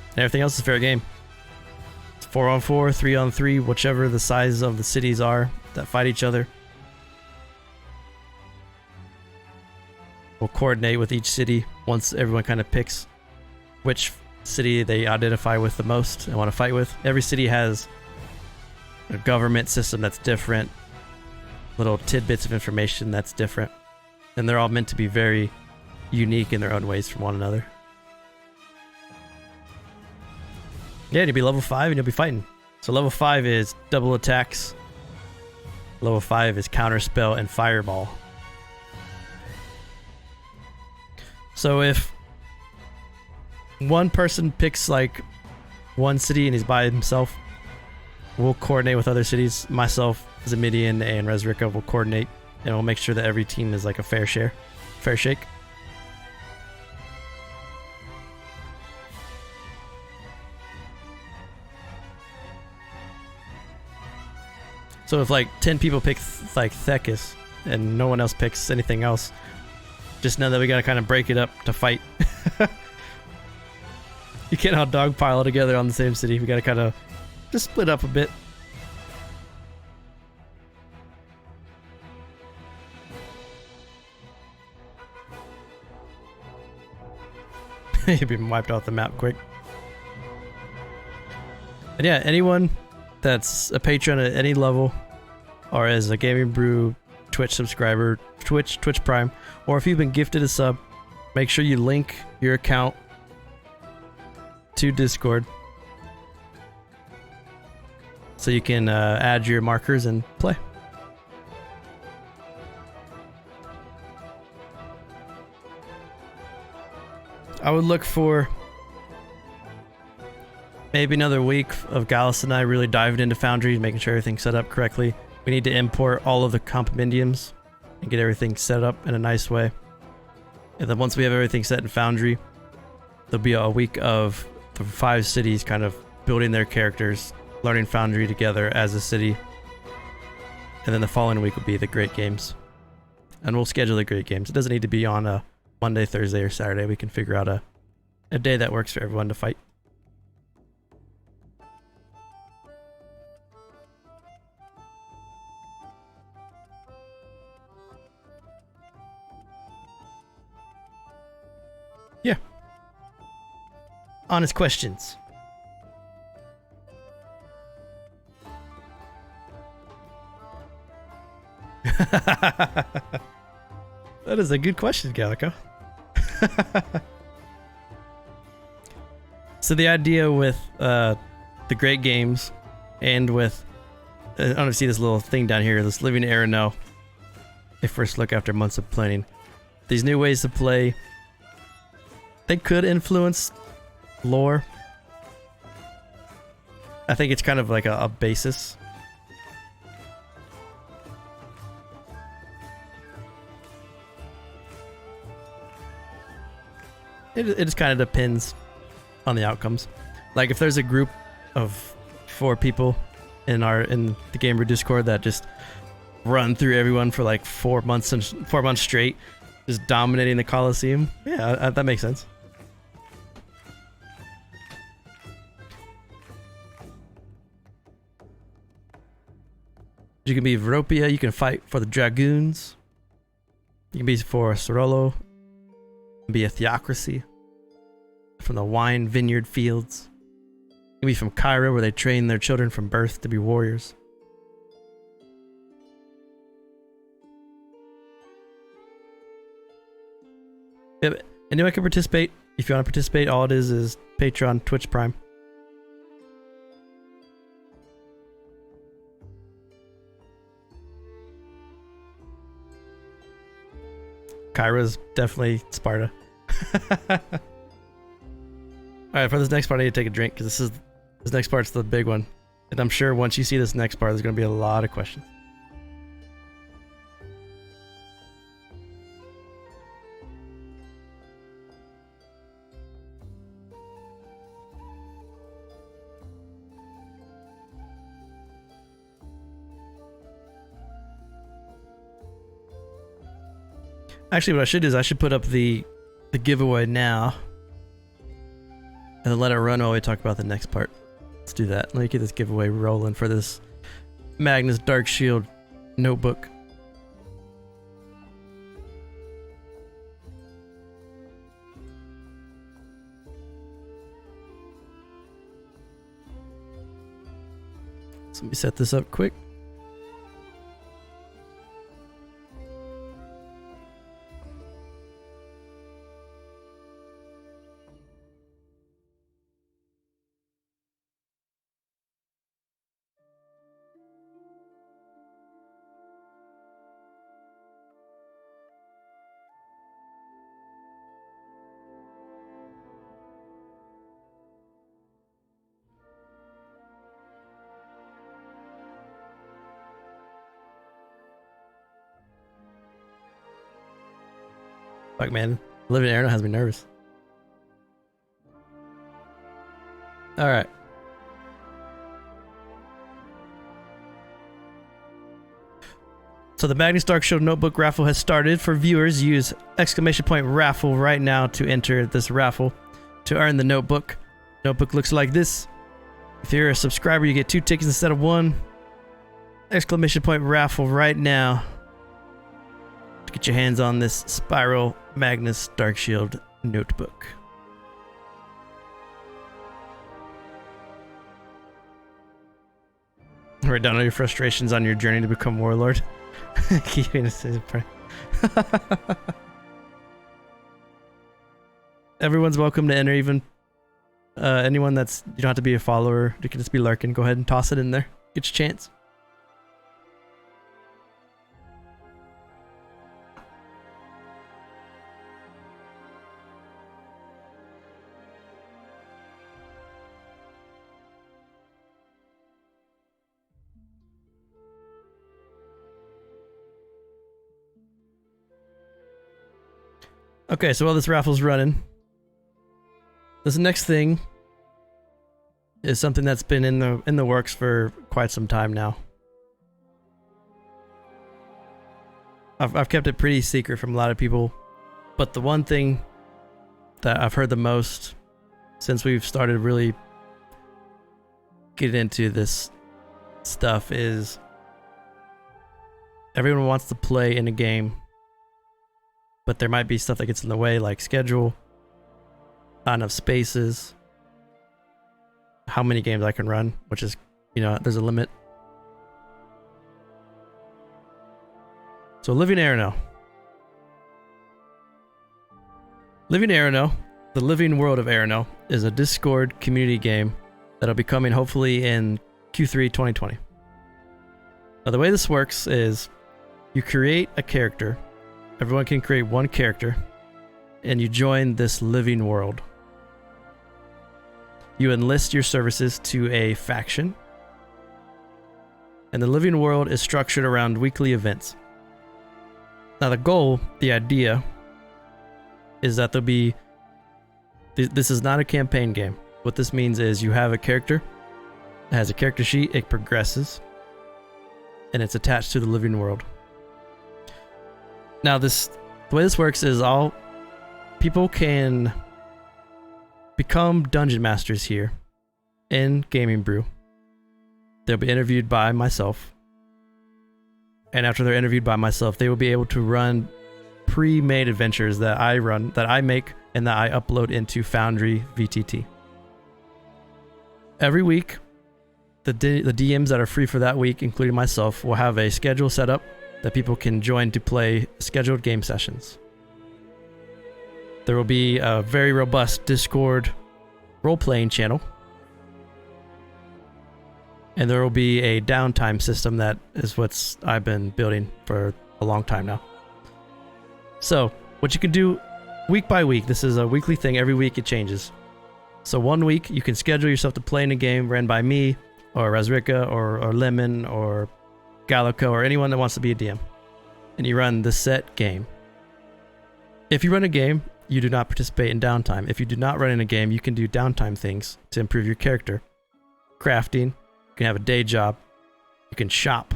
And everything else is fair game. It's 4-on-4, 3-on-3, whichever the size of the cities are that fight each other. We'll coordinate with each city once everyone kind of picks which city they identify with the most and want to fight with. Every city has a government system that's different, little tidbits of information that's different, and they're all meant to be very unique in their own ways from one another. Yeah, you'll be level 5 and you'll be fighting. So level 5 is double attacks. Level 5 is counterspell and fireball. So if one person picks like one city and he's by himself, we'll coordinate with other cities. Myself, Zamidian, and Resrika will coordinate, and we'll make sure that every team is like a fair shake. So if like 10 people pick like Thekis and no one else picks anything else, just know that we gotta kind of break it up to fight. You can't all dogpile together on the same city. We gotta kind of just split up a bit. You've been wiped off the map quick. And yeah, anyone that's a patron at any level, or as a Gamingbrew Twitch subscriber, Twitch Prime, or if you've been gifted a sub, make sure you link your account to Discord so you can add your markers and play. I would look for maybe another week of Gallus and I really diving into Foundry, making sure everything's set up correctly. We need to import all of the compendiums and get everything set up in a nice way. And then once we have everything set in Foundry, there'll be a week of the 5 cities kind of building their characters, learning Foundry together as a city. And then the following week will be the Great Games. And we'll schedule the Great Games. It doesn't need to be on a Monday, Thursday, or Saturday. We can figure out a day that works for everyone to fight. Yeah. Honest questions. That is a good question, Gallico. So the idea with the Great Games and with I don't know if you see this little thing down here, this Living Erenel, a first look after months of planning. These new ways to play, they could influence lore. I think it's kind of like a basis. It just kind of depends on the outcomes. Like if there's a group of 4 people in the Gamingbrew Discord that just run through everyone for like 4 months straight, just dominating the Coliseum. Yeah, that makes sense. You can be Veropia, you can fight for the Dragoons. You can be for Sorolo. Be a theocracy from the wine vineyard fields. You can be from Cairo, where they train their children from birth to be warriors. Yep. Anyone can participate. If you want to participate, all it is Patreon, Twitch Prime. Kyra's definitely Sparta. Alright, for this next part I need to take a drink because this next part's the big one. And I'm sure once you see this next part there's going to be a lot of questions. Actually, what I should do is I should put up the giveaway now. And then let it run while we talk about the next part. Let's do that. Let me get this giveaway rolling for this Magnus Dark Shield notebook. So let me set this up quick. Fuck, man. Living in Erenel has me nervous. Alright. So the Magnus Dark Shield Notebook raffle has started. For viewers, use !raffle right now to enter this raffle to earn the notebook. Notebook looks like this. If you're a subscriber, you get 2 tickets instead of 1. !raffle right now to get your hands on this Spiral Magnus Dark Shield Notebook. Write down all your frustrations on your journey to become Warlord. Keeping a safe part. Everyone's welcome to enter, even anyone that's, you don't have to be a follower, you can just be lurking. Go ahead and toss it in there. Get your chance. Okay, so while this raffle's running, this next thing is something that's been in the works for quite some time now. I've kept it pretty secret from a lot of people, but the one thing that I've heard the most since we've started really getting into this stuff is everyone wants to play in a game, but there might be stuff that gets in the way, like schedule, not enough spaces, how many games I can run, which is, you know, there's a limit. So Living Erenel. Living Erenel, the living world of Erenel, is a Discord community game that'll be coming hopefully in Q3 2020. Now the way this works is you create a character. Everyone can create one character, and you join this living world. You enlist your services to a faction, and the living world is structured around weekly events. Now the goal, the idea, is that there'll be... This is not a campaign game. What this means is you have a character, it has a character sheet, it progresses, and it's attached to the living world. Now the way this works is all people can become dungeon masters here in Gamingbrew. They'll be interviewed by myself, and after they're interviewed by myself, they will be able to run pre-made adventures that I make, and that I upload into Foundry VTT. Every week, the DMs that are free for that week, including myself, will have a schedule set up that people can join to play scheduled game sessions. There will be a very robust Discord role-playing channel, and there will be a downtime system that is what I've been building for a long time now. So what you can do week by week, this is a weekly thing, every week it changes. So one week you can schedule yourself to play in a game ran by me or Razrika or Lemon or Gallico or anyone that wants to be a DM, and you run the set game. If you run a game, you do not participate in downtime. If you do not run in a game, you can do downtime things to improve your character. Crafting, you can have a day job, you can shop,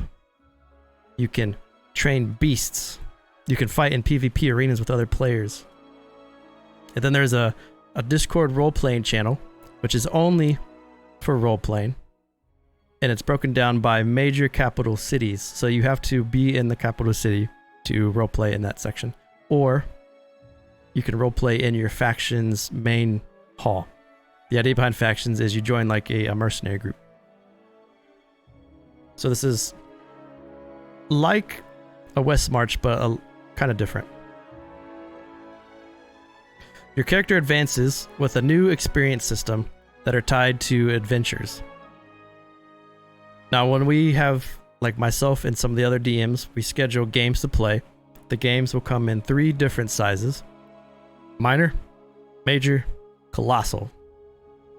you can train beasts, you can fight in PvP arenas with other players. And then there's a Discord role-playing channel, which is only for role-playing, and it's broken down by major capital cities. So you have to be in the capital city to roleplay in that section. Or you can roleplay in your faction's main hall. The idea behind factions is you join like a mercenary group. So this is like a West March, but kind of different. Your character advances with a new experience system that are tied to adventures. Now, when we have, like myself and some of the other DMs, we schedule games to play. The games will come in 3 different sizes: minor, major, colossal.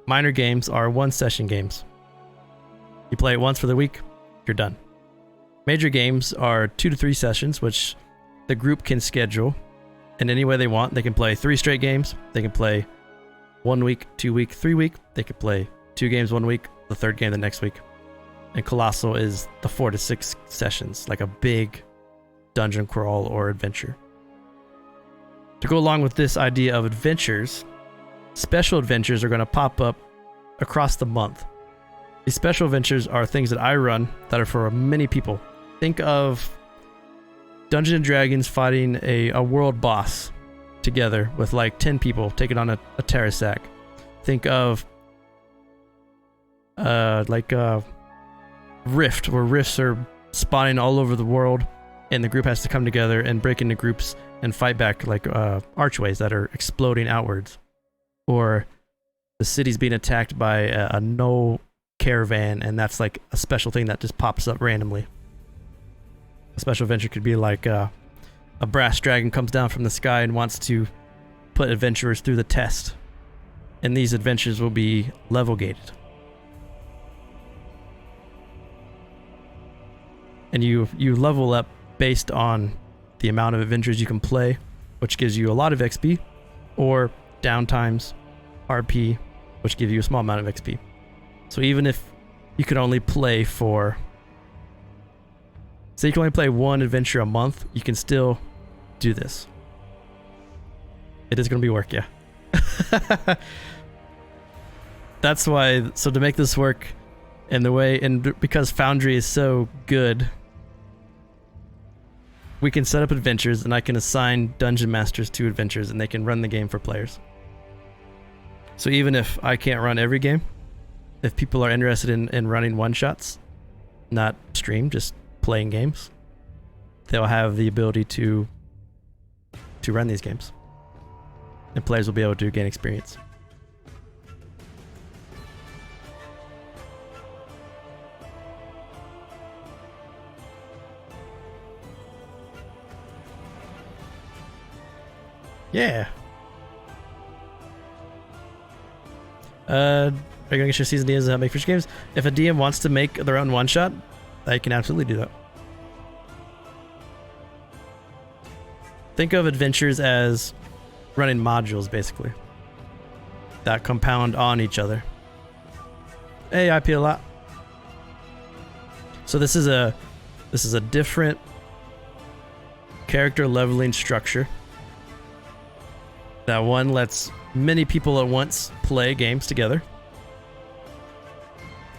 Minor games are 1-session games. You play it once for the week, you're done. Major games are 2 to 3 sessions, which the group can schedule in any way they want. They can play 3 straight games. They can play 1 week, 2 week, 3 week. They can play 2 games 1 week, the 3rd game the next week. And colossal is the 4 to 6 sessions, like a big dungeon crawl or adventure. To go along with this idea of adventures, special adventures are going to pop up across the month. These special adventures are things that I run that are for many people. Think of Dungeons and Dragons fighting a world boss together with like 10 people taking on a Terrasac. Think of Rift, where rifts are spawning all over the world, and the group has to come together and break into groups and fight back, like archways that are exploding outwards. Or the city's being attacked by a no caravan, and that's like a special thing that just pops up randomly. A special adventure could be like a brass dragon comes down from the sky and wants to put adventurers through the test. And these adventures will be level gated. And you level up based on the amount of adventures you can play, which gives you a lot of XP, or downtimes, RP, which give you a small amount of XP. So even if you could only play for, say you can only play 1 adventure a month, you can still do this. It is going to be work, yeah. That's why, so to make this work in the way, and because Foundry is so good, we can set up adventures, and I can assign dungeon masters to adventures, and they can run the game for players. So even if I can't run every game, if people are interested in running one-shots, not stream, just playing games, they'll have the ability to run these games. And players will be able to gain experience. Yeah. Are you gonna get your season DMs and make future games? If a DM wants to make their own one shot, they can absolutely do that. Think of adventures as running modules, basically, that compound on each other. Hey, I peel a lot. So this is a different character leveling structure. That one lets many people at once play games together.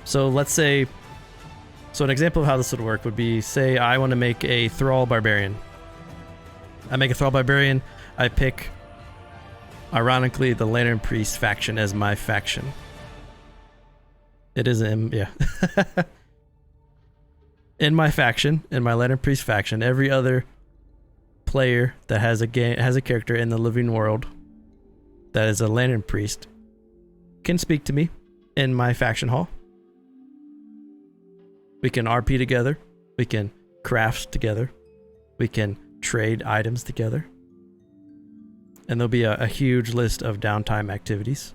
So let's say, so an example of how this would work would be, say I want to make a Thrall Barbarian. I make a Thrall Barbarian, I pick, ironically, the Lantern Priest faction as my faction. It is, yeah. In my faction, in my Lantern Priest faction, every other player that has a character in the living world that is a Lantern Priest can speak to me in my faction hall. We can RP together. We can craft together. We can trade items together. And there'll be a huge list of downtime activities.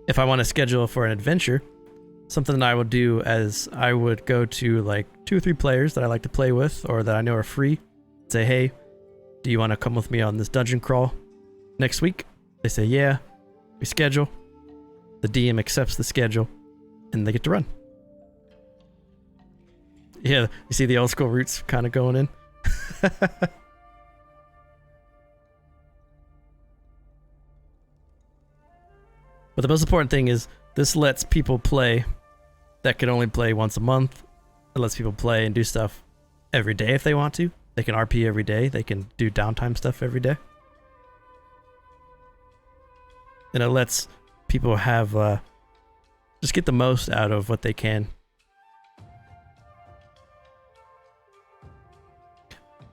If I want to schedule for an adventure, something that I would do as I would go to like 2 or 3 players that I like to play with or that I know are free, say, hey, do you want to come with me on this dungeon crawl next week? They say, yeah. We schedule. The DM accepts the schedule, and they get to run. Yeah, you see the old school roots kind of going in? But the most important thing is this lets people play that can only play once a month. It lets people play and do stuff every day if they want to. They can RP every day. They can do downtime stuff every day. And it lets people have just get the most out of what they can.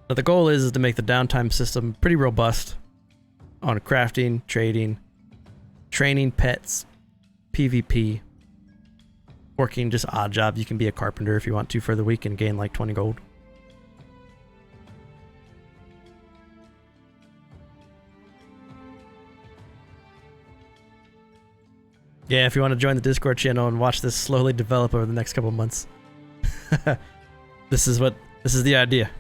But the goal is to make the downtime system pretty robust on crafting, trading, training pets, PvP, working just odd jobs. You can be a carpenter if you want to for the week and gain like 20 gold. Yeah, if you want to join the Discord channel and watch this slowly develop over the next couple months. This is the idea.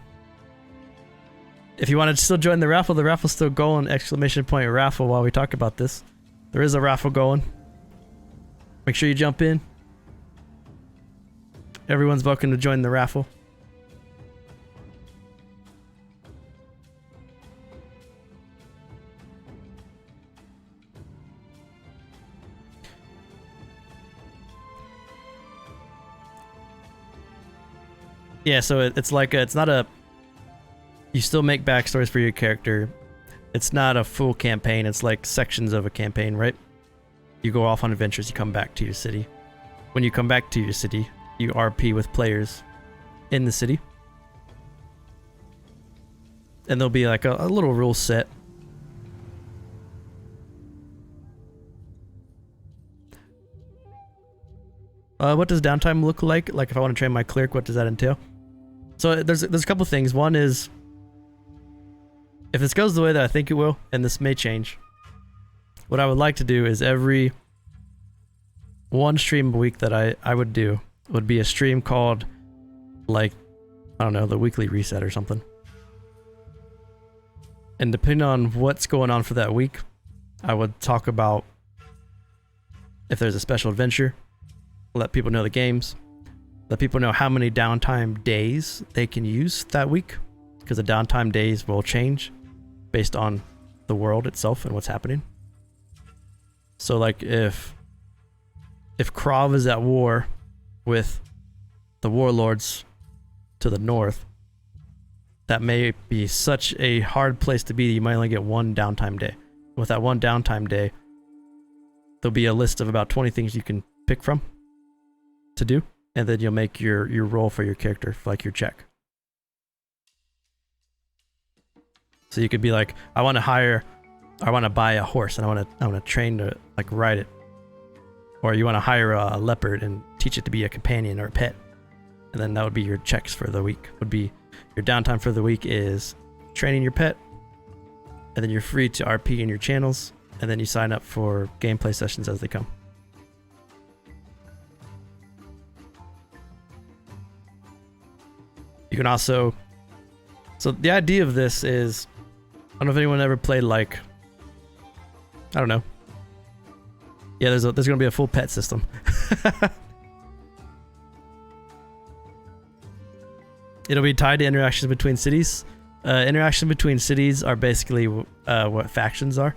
If you want to still join the raffle's still going, exclamation point raffle while we talk about this. There is a raffle going. Make sure you jump in. Everyone's welcome to join the raffle. Yeah, so it's like it's not a... You still make backstories for your character. It's not a full campaign. It's like sections of a campaign, right? You go off on adventures. You come back to your city. When you come back to your city, you RP with players in the city. And there'll be like a little rule set. What does downtime look like? Like if I want to train my cleric, what does that entail? So there's a couple things. One is, if this goes the way that I think it will, and this may change, what I would like to do is every one stream a week that I would do would be a stream called, like, I don't know, the weekly reset or something. And depending on what's going on for that week, I would talk about if there's a special adventure, let people know the games, let people know how many downtime days they can use that week, because the downtime days will change based on the world itself and what's happening. So like if Krav is at war with the warlords to the north, that may be such a hard place to be that you might only get one downtime day. With that one downtime day, there'll be a list of about 20 things you can pick from to do, and then you'll make your roll for your character, for like your check. So you could be like, I want to buy a horse and I want to train to like ride it. Or you want to hire a leopard and teach it to be a companion or a pet. And then that would be your checks for the week. Would be your downtime for the week is training your pet. And then you're free to RP in your channels, and then you sign up for gameplay sessions as they come. You can also, so the idea of this is, I don't know if anyone ever played like, I don't know. Yeah, there's going to be a full pet system. It'll be tied to interactions between cities. Interaction between cities are basically what factions are.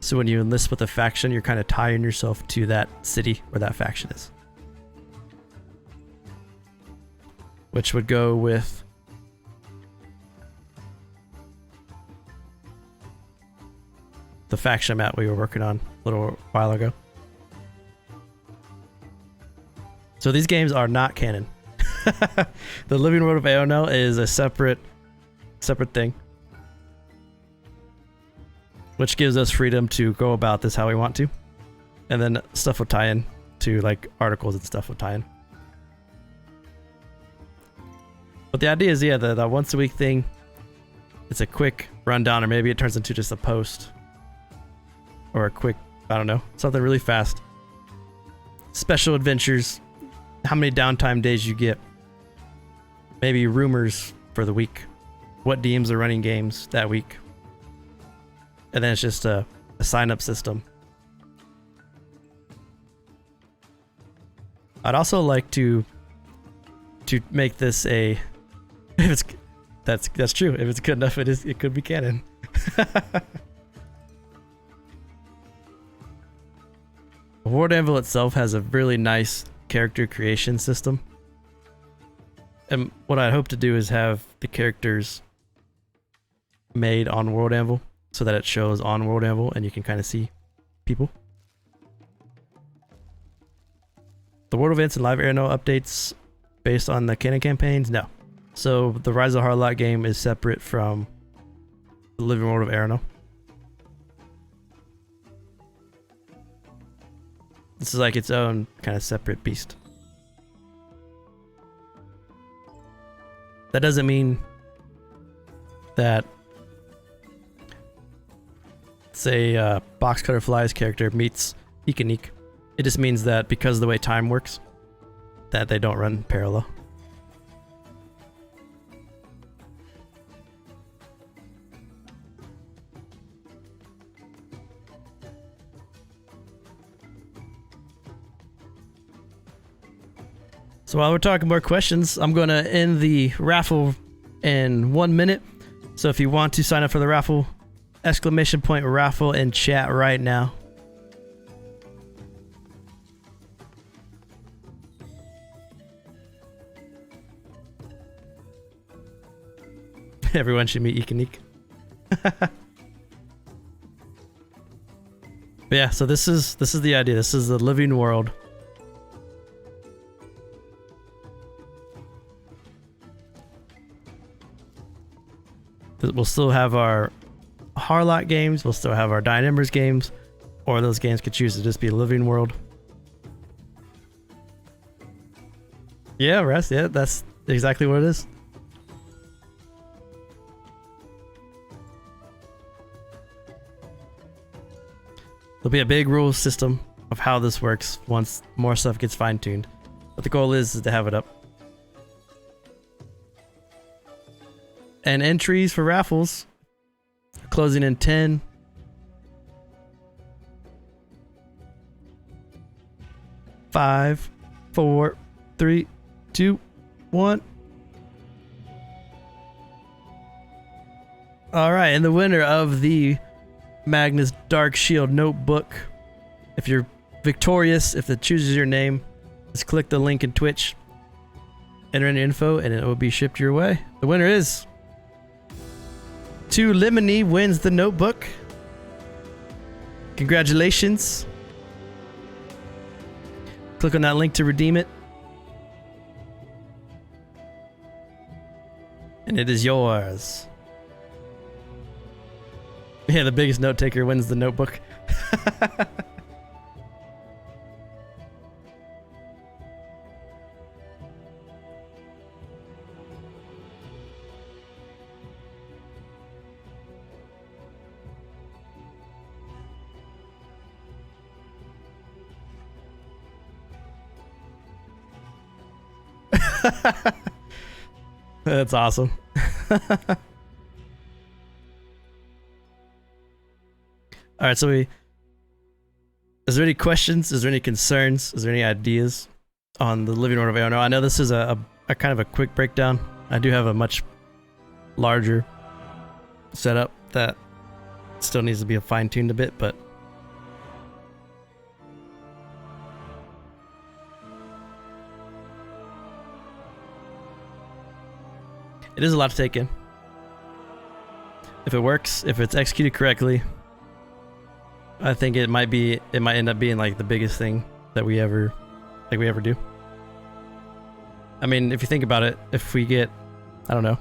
So when you enlist with a faction, you're kind of tying yourself to that city where that faction is. Which would go with the faction map we were working on a little while ago. So these games are not canon. The Living World of Erenel is a separate thing, which gives us freedom to go about this how we want to, and then stuff will tie in to like articles and stuff will tie in. But the idea is, yeah, the once a week thing, it's a quick rundown, or maybe it turns into just a post or a quick, I don't know, something really fast. Special adventures, how many downtime days you get, maybe rumors for the week, what DMs are running games that week, and then it's just a sign-up system. I'd also like to make this a, if it's, that's true, if it's good enough, it could be canon. World Anvil itself has a really nice character creation system. And what I hope to do is have the characters made on World Anvil so that it shows on World Anvil and you can kind of see people. the world events and live Erenel updates based on the canon campaigns? No. So the Rise of Harlot game is separate from the living world of Erenel. This is like its own kind of separate beast. That doesn't mean that, say, Box Cutter Fly's character meets Ikanik. It just means that because of the way time works, that they don't run parallel. So while we're talking more questions, I'm going to end the raffle in 1 minute. So if you want to sign up for the raffle, !raffle in chat right now. Everyone should meet Ikanik. Yeah, so this is the idea. This is the living world. We'll still have our Harlot games, we'll still have our Dying Embers games, or those games could choose to just be a living world. Yeah, Russ, yeah, that's exactly what it is. There'll be a big rule system of how this works once more stuff gets fine-tuned. But the goal is to have it up. And entries for raffles are closing in 10. 5, 4, 3, 2, 1. All right, and the winner of the Magnus Dark Shield notebook, if you're victorious, if it chooses your name, just click the link in Twitch, enter in your info, and it will be shipped your way. The winner is 2 Lemony wins the notebook. Congratulations. Click on that link to redeem it. And it is yours. Yeah, the biggest note taker wins the notebook. That's awesome. All right, so is there any questions? Is there any concerns? Is there any ideas on the living world of Erenel? I know this is a kind of a quick breakdown. I do have a much larger setup that still needs to be fine-tuned a bit, but it is a lot to take in. If it works, if it's executed correctly, I think it might end up being like the biggest thing that we ever do. I mean, if you think about it, if we get, I don't know,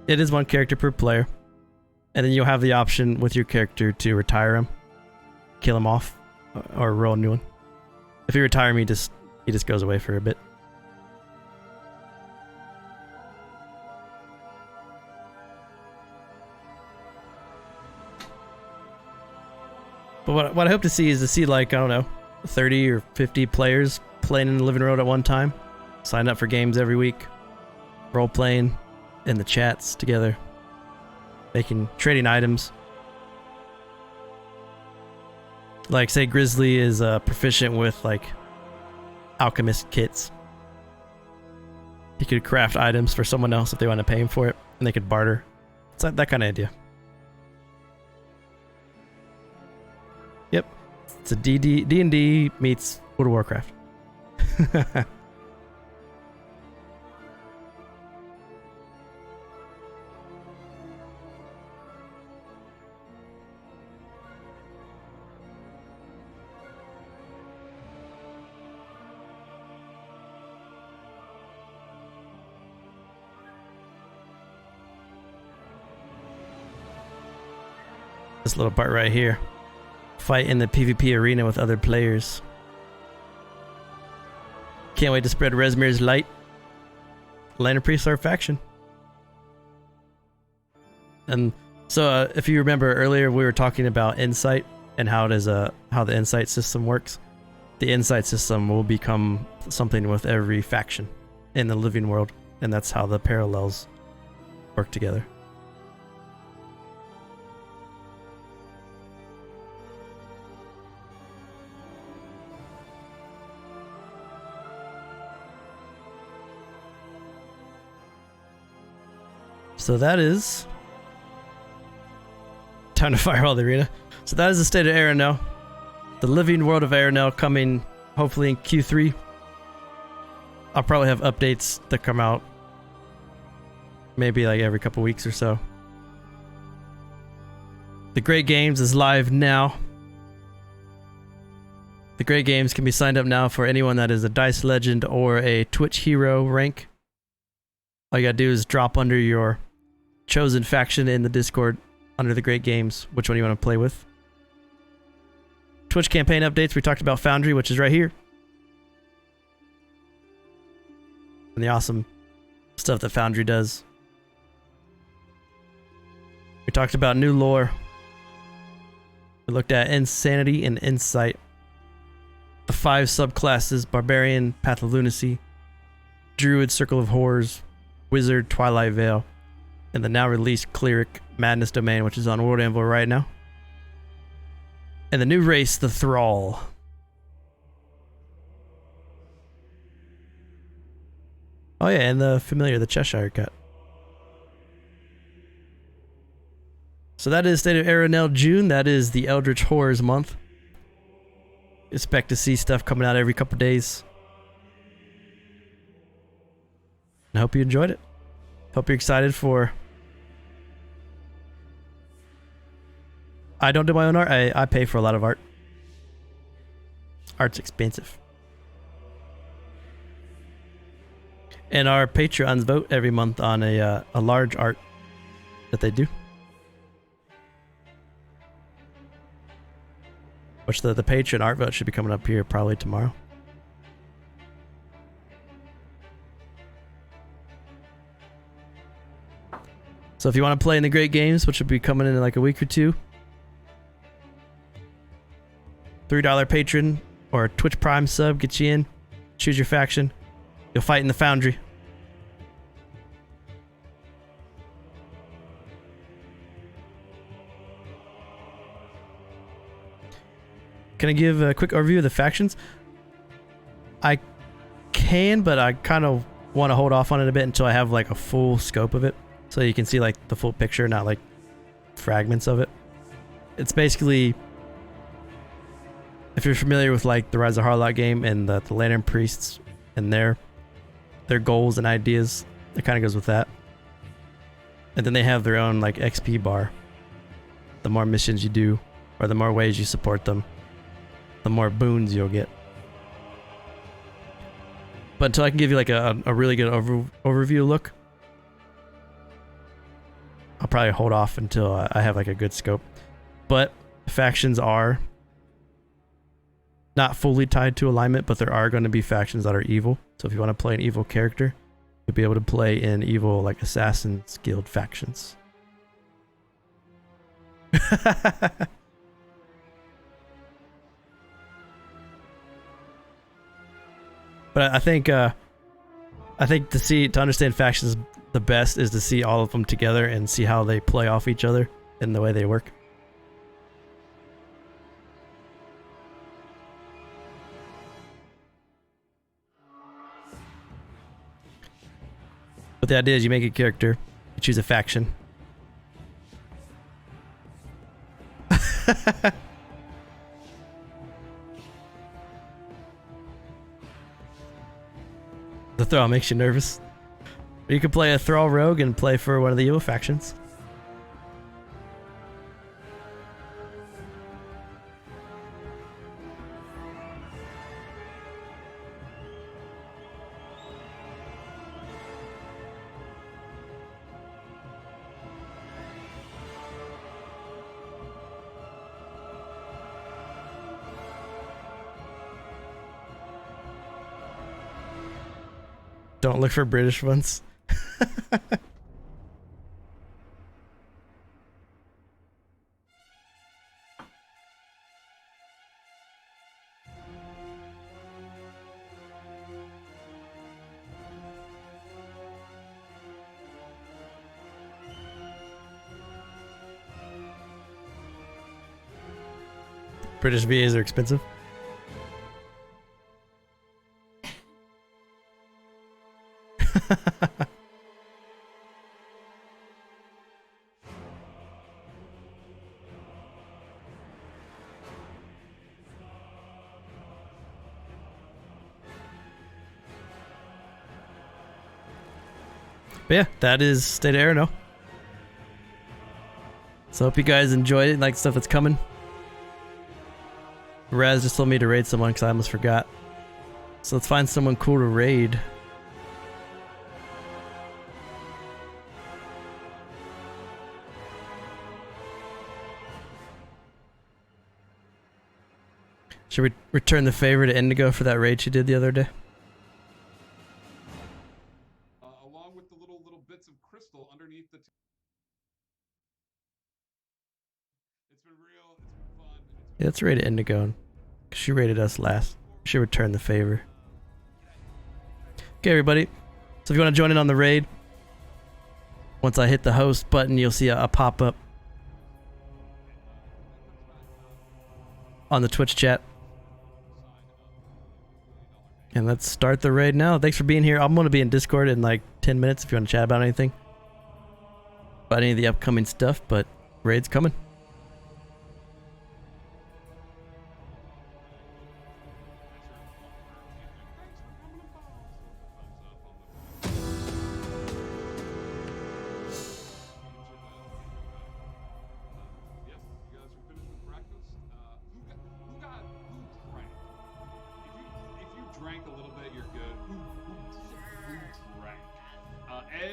it is 1 character per player, and then you'll have the option with your character to retire him, kill him off, or roll a new one. If you retire him, he just goes away for a bit. But what I hope to see is to see, like, I don't know, 30 or 50 players playing in the living world at one time. Sign up for games every week. Role playing in the chats together. Trading items. Like, say Grizzly is proficient with, like, alchemist kits. He could craft items for someone else if they want to pay him for it, and they could barter. It's like that kind of idea. Yep. It's a D&D meets World of Warcraft. This little part right here. Fight in the PvP arena with other players. Can't wait to spread Rezmir's light. Lantern Priests are a faction. And so if you remember earlier, we were talking about insight and how the insight system works. The insight system will become something with every faction in the living world, and that's how the parallels work together. So that is time to firewall the arena. So that is the state of Erenel. The living world of Erenel coming hopefully in Q3. I'll probably have updates that come out maybe like every couple weeks or so. The Great Games is live now. The Great Games can be signed up now for anyone that is a Dice Legend or a Twitch Hero rank. All you gotta do is drop under your chosen faction in the Discord under the Great Games, which one you want to play with. Twitch campaign updates, we talked about Foundry, which is right here. And the awesome stuff that Foundry does. We talked about new lore. We looked at Insanity and Insight. The 5 subclasses: Barbarian, Path of Lunacy, Druid, Circle of Horrors, Wizard, Twilight Veil, and the now released Cleric, Madness Domain, which is on World Anvil right now. And the new race, the Thrall. Oh yeah, and the familiar, the Cheshire Cat. So that is State of Erenel June. That is the Eldritch Horrors month. Expect to see stuff coming out every couple days. I hope you enjoyed it. Hope you're excited for... I don't do my own art. I pay for a lot of art. Art's expensive. And our Patreons vote every month on a large art that they do. Which the Patreon art vote should be coming up here probably tomorrow. So if you want to play in the Great Games, which will be coming in like a week or two, $3 patron or Twitch Prime sub gets you in. Choose your faction. You'll fight in the Foundry. Can I give a quick overview of the factions? I can, but I kind of want to hold off on it a bit until I have like a full scope of it, so you can see like the full picture, not like fragments of it. It's basically, if you're familiar with like the Rise of Harlock game and the Lantern Priests and their goals and ideas, it kind of goes with that. And then they have their own like XP bar. The more missions you do, or the more ways you support them, the more boons you'll get. But until I can give you like a really good overview look, I'll probably hold off until I have like a good scope. But factions are not fully tied to alignment, but there are going to be factions that are evil. So if you want to play an evil character, you'll be able to play in evil like Assassin's Guild factions. But I think to understand factions the best is to see all of them together and see how they play off each other and the way they work. But the idea is you make a character, you choose a faction. The Thrall makes you nervous. You could play a Thrall rogue and play for one of the evil factions. Don't look for British ones. British VAs are expensive. But yeah, that is State of Erenel. So hope you guys enjoyed it and like stuff that's coming. Raz just told me to raid someone because I almost forgot. So let's find someone cool to raid. Should we return the favor to Indigo for that raid she did the other day? Along with the little bits of crystal underneath the. It's been real. It's been fun. Yeah, let's raid Indigo. She raided us last. She returned the favor. Okay, everybody. So if you want to join in on the raid, once I hit the host button, you'll see a pop-up on the Twitch chat. And let's start the raid now. Thanks for being here. I'm going to be in Discord in like 10 minutes if you want to chat about anything. About any of the upcoming stuff, but raid's coming.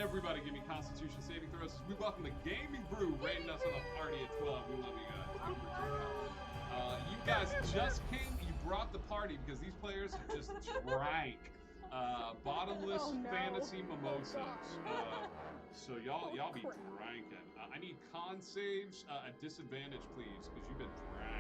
Everybody give me Constitution saving throws. We welcome the Gamingbrew raiding us on a party at 12. We love you guys. You guys just came. You brought the party because these players just drank bottomless fantasy mimosas. So y'all be drinking. I need con saves at disadvantage, please, because you've been drinking.